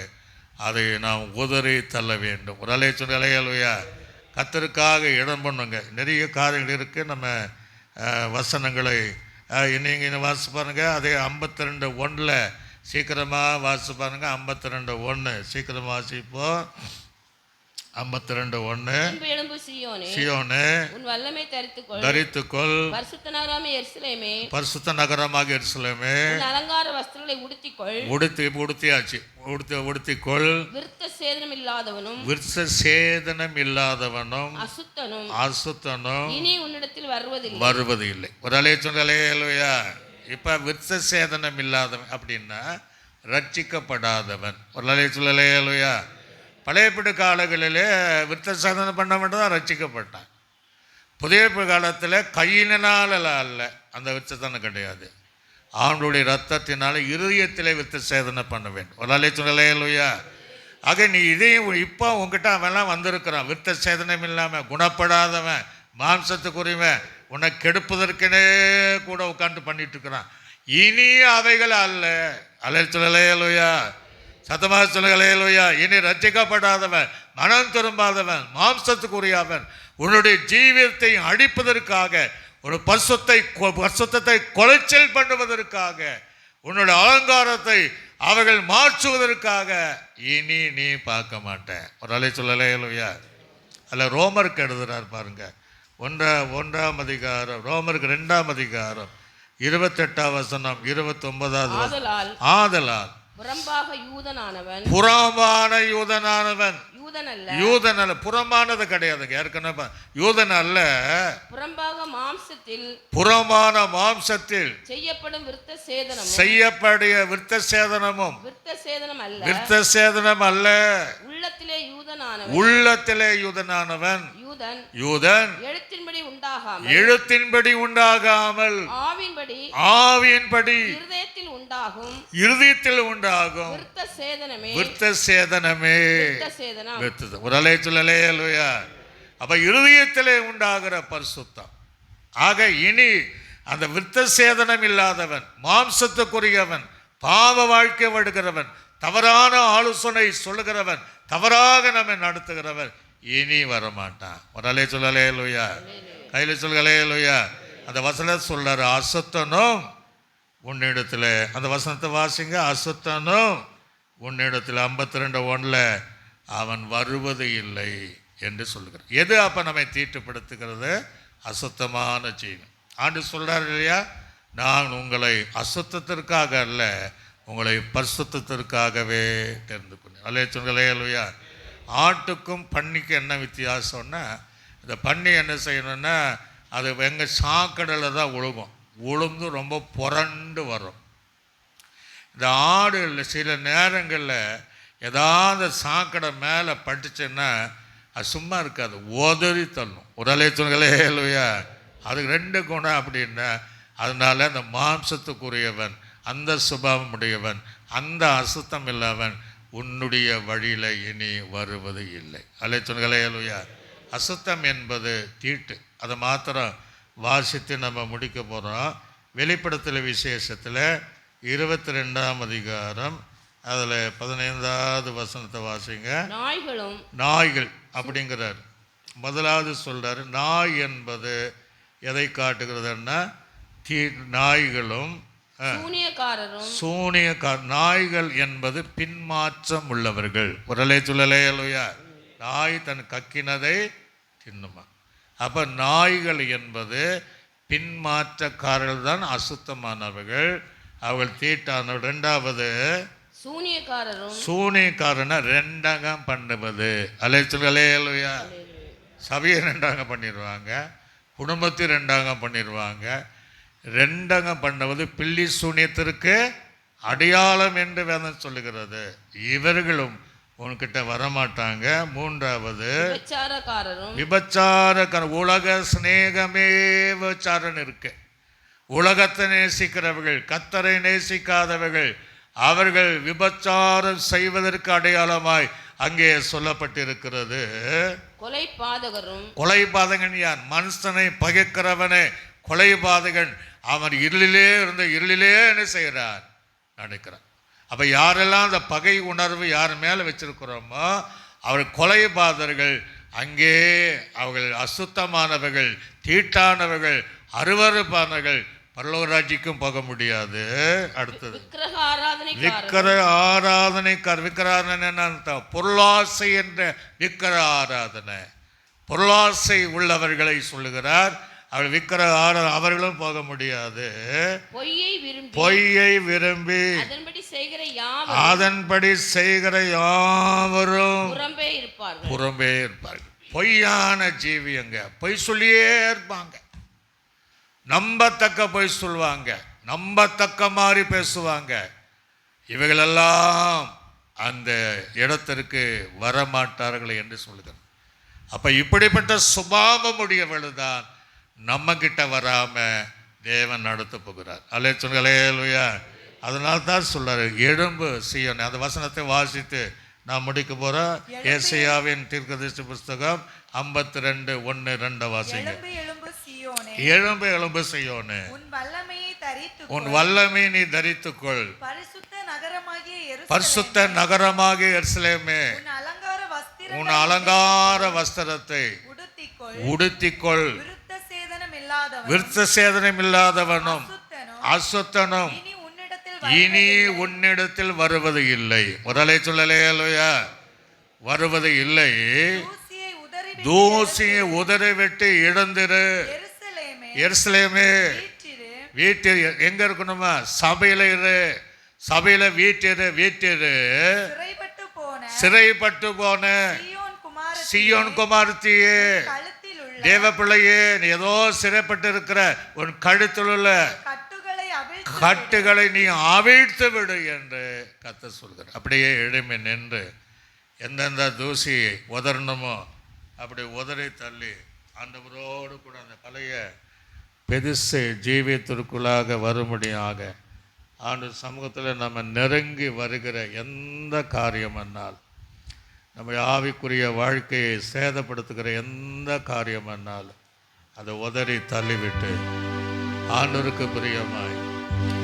அதை நாம் உதறி தள்ள வேண்டும். ஒரு அல்லேலூயா. கர்த்தருக்காக இடம் பண்ணுங்க. நிறைய காரியங்கள் இருக்குது. நம்ம வசனங்களை நீங்கள் வாசிச்சு பாருங்க. அதே 52:1 சீக்கிரமாக வாசிச்சு பாருங்க. 52:1 சீக்கிரமாக வாசிப்போம். 52:1 சீயோனே, உன் வல்லமை தரித்துக்கொள், பரிசுத்த நகரமாக எருசலேமே, அலங்கார வஸ்திரங்களை உடுத்திக்கொள், விருத்த சேதனம் இல்லாதவனும் அசுத்தனும் இனி உன்னிடத்தில் வருவது இல்லை. ஒரு அல்லேலூயா. இப்ப விருத்த சேதனம் இல்லாதவன் அப்படின்னா ரட்சிக்கப்படாதவன். ஒரு அல்லேலூயா. பழைய ஏற்பாடு காலங்களிலே விருத்த சேதனம் பண்ண மட்டும் தான் ரட்சிக்கப்பட்டான். புதிய காலத்தில் கையினால் அல்ல, அந்த விருத்தசேதனம் கிடையாது. அவனுடைய ரத்தத்தினால இருதயத்திலே விருத்த சேதனம் பண்ண வேண்டும். ஒரு அல்லேலூயா. ஆக நீ இதையும் இப்போ உங்ககிட்ட அவன்லாம் வந்திருக்கிறான், விருத்த சேதனம் இல்லாமல் குணப்படாதவன், மாம்சத்துக்குரியவன், உன்னை கெடுப்பதற்கனே கூட உட்காந்து பண்ணிட்டு இருக்கிறான். இனி அவைகள் அல்ல. அல்லேலூயா. சத்தமாக சொல்லுங்களேலூயா. இனி ரட்சிக்கப்படாதவன், மனம் திரும்பாதவன், மாம்சத்துக்குரியவன், உன்னுடைய ஜீவியத்தை அழிப்பதற்காக, ஒரு பரிசுத்தத்தை கொலைச்சல் பண்ணுவதற்காக, உன்னுடைய அலங்காரத்தை அவர்கள் மாற்றுவதற்காக இனி நீ பார்க்க மாட்டேன். ஒரு அல்லேலூயா. அதில் ரோமருக்கு எழுதுறார் பாருங்க. 1ஆம் அதிகாரம், ரோமருக்கு 2ஆம் அதிகாரம் 28ஆம் வசனம் 29வது. ஆதலால் புறம்பாக யூதனானவன் யூதன் அல்ல, புறம்பானது கிடையாதுங்க. ஏற்கனவே யூதன் அல்ல, புறமான மாம்சத்தில் செய்யப்படும் விருத்த சேதனமும் விருத்த சேதனம் அல்ல, உள்ளத்திலே யூதனானவன் உள்ளத்திலே யூதனானவன் யூதன் யூதன் எழுத்தின்படி உண்டாகாமல் எழுத்தின்படி உண்டாகாமல் ஆவின்படி ஆவியின்படி இருதயத்தில் உண்டாகும் இருதயத்தில் உண்டாகும் விருத்த சேதனமே விருத்த சேதனமே. விருத்த சேதனம். விருத்தம். ஒரு அலைச்சலே அல்லையா? அப்ப இருதயத்திலே உண்டாகிற பரிசுத்தம். ஆக இனி அந்த விருத்த சேதனம் இல்லாதவன், மாம்சத்துக்குரியவன், பாவ வாழ்க்கை வடுகிறவன், தவறான ஆலோசனை சொல்லுகிறவன், தவறாக நம்மை நடத்துகிறவன் இனி வரமாட்டான். ஒரு அலை சொல்லலே இல்லையா? கையில சொல்லலே இல்லையா? அந்த வசனத்தை சொல்றாரு, அசுத்தனும் உன்னிடத்தில். அந்த வசனத்தை வாசிங்க. அசுத்தனும் உன்னிடத்தில் 52:1 அவன் வருவது இல்லை என்று சொல்லுகிறார். எது அப்போ நம்மை தீட்டுப்படுத்துகிறது? அசுத்தமான ஜீவன். ஆண்டு சொல்கிறார் இல்லையா, நான் உங்களை அசுத்தத்திற்காக அல்ல, உங்களை பரிசுத்தத்திற்காகவே தெரிந்து கொண்டேன். அல்லே சொல்களே இல்லையா? ஆட்டுக்கும் பன்னிக்கும் என்ன வித்தியாசம்னா, இந்த பன்னி என்ன செய்யணும்னா, அது எங்கள் சாக்கடையில் தான் உழுகும். உளுந்து ரொம்ப புரண்டு வரும். இந்த ஆடு சில நேரங்களில் ஏதாவது சாக்கடை மேலே பட்டுச்சுன்னா அது சும்மா இருக்காது, உதறி தள்ளும். உடலை சொல்களே இல்லையா? அதுக்கு 2 குணம் அப்படின்னா, அதனால அந்த மாம்சத்துக்குரியவன், அந்த சுபாவம் உடையவன், அந்த அசுத்தம் இல்லாதவன் உன்னுடைய வழியில் இனி வருவது இல்லை. அல்லே சொல்களே இல்லையா? அசுத்தம் என்பது தீட்டு. அதை மாத்திரம் வாசித்து நம்ம முடிக்க போகிறோம். வெளிப்படுத்தல் விசேஷத்தில் 22ஆம் அதிகாரம் அதில் 15வது வசனத்தை வாசிங்க. நாய்கள் அப்படிங்கிறார். முதலாவது சொல்கிறார், நாய் என்பது எதை காட்டுகிறதுன்னா, நாய்களும் நாய்கள் என்பது பின்மாற்றம் உள்ளவர்கள். உரலை சொல்லலே இல்லையா? நாய் தன் கக்கினதை தின்னுமா. அப்போ நாய்கள் என்பது பின்மாற்றக்காரர்கள் தான் அசுத்தமானவர்கள், அவர்கள் தீட்டானவர்கள். 2வது சூனியக்காரனை 2 பண்ணுவது. அலைச்சல்களே இல்லையா? சபையை 2 பண்ணிடுவாங்க, குடும்பத்தை 2 பண்ணிடுவாங்க. 2 பண்ணுவது பில்லி சூனியத்திற்கு அடையாளம் என்று வேதம் சொல்லுகிறது. இவர்களும் உன்கிட்ட வரமாட்டாங்க. 3வது விபச்சாரக்காரன். உலக சிநேகமே விபச்சாரன் இருக்கு. உலகத்தை நேசிக்கிறவர்கள், கர்த்தரை நேசிக்காதவர்கள், அவர்கள் விபச்சாரம் செய்வதற்கு அடையாளமாய் அங்கே சொல்லப்பட்டிருக்கிறது. கொலைபாதகன் யார்? மனுஷனை பகைக்கிறவனே கொலைபாதகன். அவன் இருளிலே இருந்த இருளிலே என்ன செய்கிறார்? நடக்கிறான். அப்போ யாரெல்லாம் அந்த பகை உணர்வு யார் மேலே வச்சிருக்கிறோமோ அவர் கொலைபாதர்கள். அங்கே அவர்கள் அசுத்தமானவர்கள், தீட்டானவர்கள், அருவருப்பானவர்கள், பரலோகராஜ்யக்கும் போக முடியாது. அடுத்தது விக்கிர ஆராதனை. பொருளாசை என்ற விக்கிர ஆராதனை. பொருளாசை உள்ளவர்களை சொல்லுகிறார். அவள் விக்கிர அவர்களும் போக முடியாது. பொய்யை விரும்பி அதன்படி செய்கிற யாவரும் புறம்பே இருப்பார்கள். பொய்யான ஜீவியங்க, பொய் சொல்லியே இருப்பாங்க. நம்பத்தக்க பொய் சொல்லுவாங்க, நம்பத்தக்க மாதிரி பேசுவாங்க. இவைகளெல்லாம் அந்த இடத்திற்கு வரமாட்டார்கள் என்று சொல்லுகிறார். அப்ப இப்படிப்பட்ட சுபாவம் உடையவர்கள் தான் நம்ம கிட்ட வராம தேவன் நடத்த போகிறார். அல்லே சொல்லுங்களேயா? அதனால தான் சொல்றாரு, எழும்பு சீயோனே. அந்த வசனத்தை வாசித்து நான் முடிக்க போறேன். ஏசாயாவின் தீர்க்கதரிசி புஸ்தகம் 52:1-2 வாசிங்க. எழும்பு எழும்பு சீயோனே, உன் வல்லமை நீ தரித்துக்கொள். பரிசுத்த நகரமாகிய எருசலேமே, உன் அலங்கார வஸ்திரத்தை உடுத்திக்கொள். விருத்த சேதனம் இல்லாதவனும் அசுத்தனும் இனி உன்னிடத்தில் வருவது இல்லை. முதலை சொல்லலே இல்லையா? வருவது இல்லை. தூசியை உதறிவிட்டு இழந்திரு. எருசலேமே, வீட்டில் எங்க இருக்கணுமா? சபையில இரு. சபையில வீட்டிரு. சிறைப்பட்டு போன சீயோன் குமாரத்தியே, தேவ பிள்ளையே, நீ ஏதோ சிறைப்பட்டு இருக்கிற உன் கழுத்தில் உள்ள கட்டுகளை நீ அவிழ்த்து விடு என்று கர்த்தர் சொல்கிறார். அப்படியே எழும்பி நின்று எந்தெந்த தூசியை உதறணுமோ அப்படி உதறி தள்ளி ஆண்டவரோடு கூட அந்த பழைய பெருசு ஜீவியத்திற்குள்ளாக வரும்படியாக ஆண்டு சமூகத்தில் நம்ம நெருங்கி வருகிற எந்த காரியம் என்னால் நம்ம ஆவிக்குரிய வாழ்க்கையை சேதப்படுத்துகிற எந்த காரியம் என்னால் அதை உதறி தள்ளிவிட்டு ஆண்டவருக்கு பிரியமாய்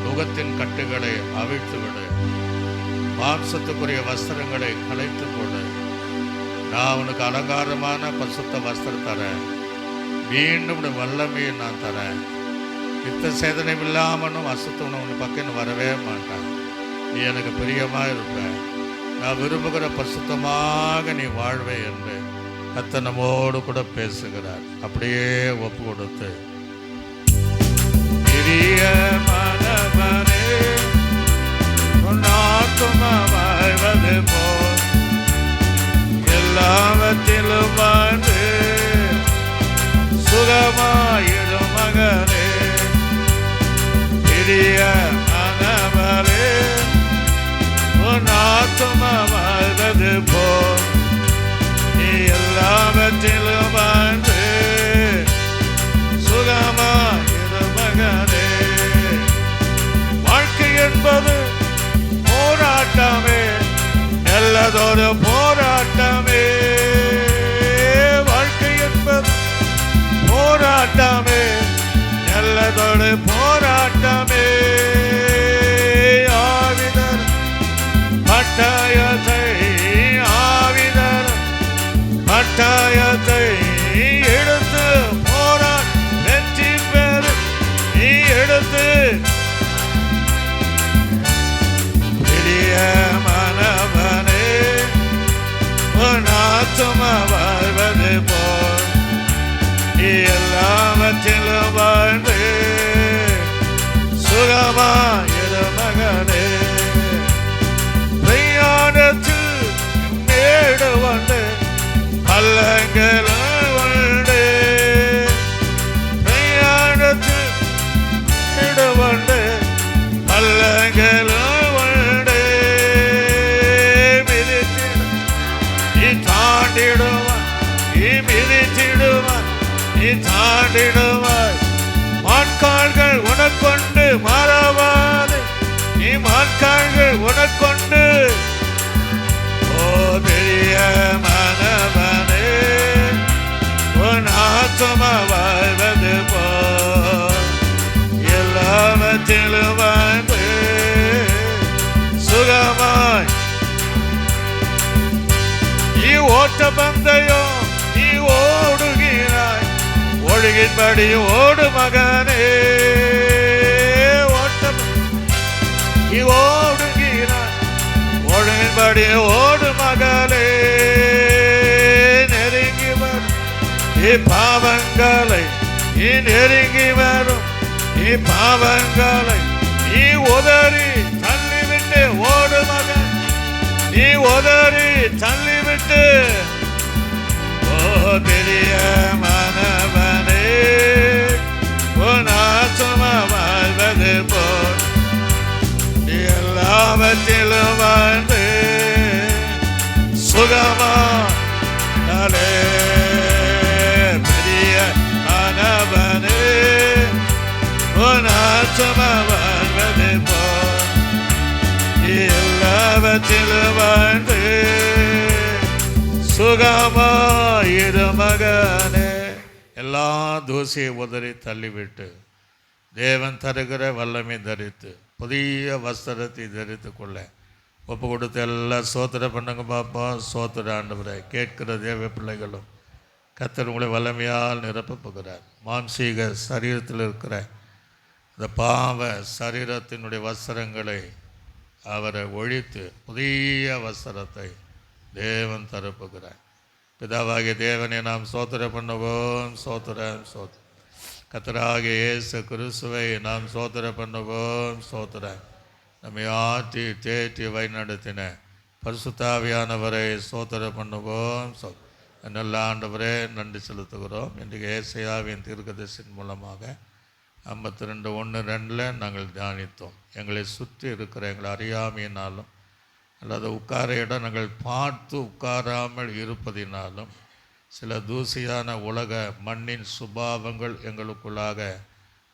நுகத்தின் கட்டுகளை அவிழ்த்து விடு, மாம்சத்துக்குரிய வஸ்திரங்களை களைத்து போடு. நான் உனக்கு அலங்காரமான பரிசுத்த வஸ்திரம் தரேன், மீண்டும் வல்லமையை நான் தரேன். நித்த சேதனை இல்லாமனும் அசுத்தவனும் உன் பக்கம் வரவே மாட்டான். நீ எனக்கு பிரியமாக இருப்ப, நான் விரும்புகிற பரிசுத்தமாக நீ வாழ்வே என்று கர்த்தர் நம்மோடு கூட பேசுகிறார். அப்படியே ஒப்பு கொடுத்து பிரியமானவரே உன் ஆத்துமா வாழ்வது போல் எல்லாவற்றிலும் வாழ்ந்து சுகமாயிடும் மகனே. பிரியமானவரே உன் ஆத்துமா வாழ்வது போல் நீ எல்லாவற்றிலும் வாழ்ந்து சுகமாயிடும் மகனே. வாழ்க்கை என்பது போராட்டமே, நல்லதொரு போராட்டமே. வாழ்க்கை என்பது போராட்டமே, நல்லதொரு போராட்டமே. ஆவிதர் பட்டயத்தை ஆவிதர் பட்டயத்தை எடுத்து போராட் வெற்றி பெறு நீ எடுத்து. பிரியமானவனே உன் ஆத்துமா வாழ்வது போல் நீ எல்லாவற்றிலும் வாழ்ந்து சுகமாயிரு மகனே. பிரயாணத்தில் மேடு வந்து பள்ளங்களும் உண்டு, பிரயாணத்தில் மேடு வந்து பள்ளங்களும் உண்டு. நீ தாண்டிடுவாய், நீ மிதித்திடுவாய், நீ தாண்டிடுவாய். மான்கால்கள் உனக்கொண்டு மறவாது, நீ மான்கால்கள் உனக்கொண்டு. ஓ பிரியமானவனே உன் ஆத்துமா வாழ்வது போல் எல்லாவற்றிலும் வாழ்ந்து சுகமாய். நீ ஓட்ட பந்தயம் நீ ஓடுகிறாய், ஒழுகின்படி ஓடு மகனே. ஓட்ட நீ ஓடுகிறாய், ஒழுங்கின்படி ஓடு மகளே. நெருங்கி வரும் பாவங்களை நீ நெருங்கி வரும் பாவங்களை நீ உதறி தள்ளிவிட்டு ஓடு மகன், நீ உதறி தள்ளிவிட்டு. ஓ பிரியமானவனே உன் ஆத்துமா வாழ்வது போல் நீ எல்லாவற்றிலும் வாழ்ந்து சுகமானே. பிரியமானவனே உன் ஆத்துமா வாழ்வது போல் நீ எல்லாவற்றிலும் வாழ்ந்து சுகமாயிரு மகனே. எல்லா தூசியை உதறி தள்ளிவிட்டு தேவன் தருகிற வல்லமை தரித்து புதிய வஸ்திரத்தை தரித்து கொள்ள ஒப்பு கொடுத்து எல்லாம் சோத்திர பண்ணுங்க பார்ப்போம். சோத்திர ஆண்டவரை கேட்கிற தேவ பிள்ளைகளும் கர்த்தர் உங்களை வல்லமையால் நிரப்ப போகிறார். மாம்சீக சரீரத்தில் இருக்கிற இந்த பாவ சரீரத்தினுடைய வஸ்திரங்களை அவரை ஒழித்து புதிய வஸ்திரத்தை தேவன் தரப்புகிறார். பிதாவாகிய தேவனை நாம் சோத்திர பண்ணுவோம். சோத்திரம் சோத்திரம். கர்த்தராகிய இயேசு கிறிஸ்துவை நாம் சோத்திர பண்ணுவோம். சோத்திரம். நம்மை ஆற்றி தேற்றி வழிநடத்தின பரிசுத்தாவியானவரை சோத்திர பண்ணுவோம். நல்ல ஆண்டவரே நன்றி செலுத்துகிறோம். இன்றைக்கு ஏசாயாவின் தீர்க்கதரிசியின் மூலமாக 52:1-2 நாங்கள் தியானித்தோம். எங்களை சுற்றி இருக்கிற எங்களை அறியாமையினாலும் அல்லது உட்கார இடம் நாங்கள் பார்த்து உட்காராமல் இருப்பதினாலும் சில தூசியான உலக மண்ணின் சுபாவங்கள் எங்களுக்குள்ளாக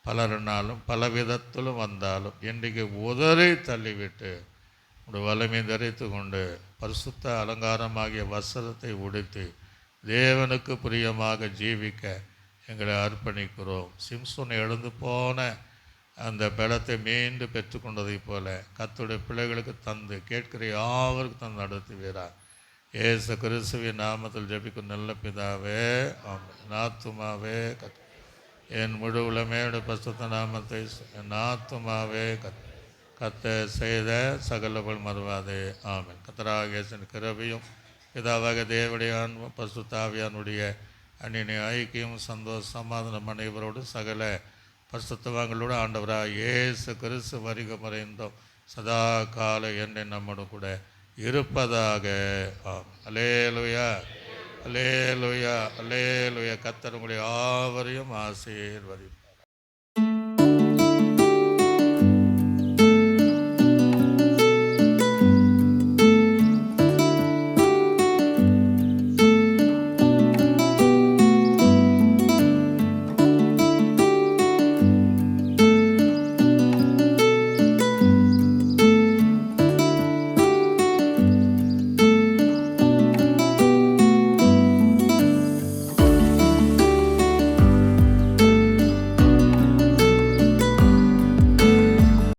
பலரினாலும் பல விதத்திலும் வந்தாலும் இன்றைக்கு உதறி தள்ளிவிட்டு உடைய வல்லமை தரித்து கொண்டு பரிசுத்த அலங்காரமாகிய வஸ்திரத்தை உடுத்தி தேவனுக்கு பிரியமாக ஜீவிக்க எங்களை அர்ப்பணிக்கிறோம். சிம்சோன் எழுந்து போன அந்த பலத்தை மீண்டும் பெற்றுக்கொண்டதைப் போல கர்த்தருடைய பிள்ளைகளுக்கு தந்து கேட்கிற யாவருக்கு தந்து நடத்துவீரார். இயேசு கிறிஸ்துவின் நாமத்தில் ஜெபிக்கும் நல்ல பிதாவே ஆமென். என் ஆத்துமாவே என் முழு உலமையோட பரிசுத்த நாமத்தை என் ஆத்துமாவே கர்த்தர் செய்த சகலங்கள் மறவாதே ஆமென். கர்த்தராகிய இயேசுவின் கிருபையும் பிதாவாக தேவனுடைய அன்பும் பரிசுத்த ஆவியானுடைய அந்நிய ஐக்கியம் சந்தோஷ சமாதானம் அனைவரோடு சகல பரிசுத்தவான்களோடு ஆண்டவராக இயேசு கிறிஸ்து வருகை மறைந்தோம் சதா கால என்னை நம்மோடு கூட இருப்பதாக. அல்லேலூயா அல்லேலூயா அல்லேலூயா. கர்த்தர் உங்களை யாவரையும் ஆசீர்வதிப்பார்.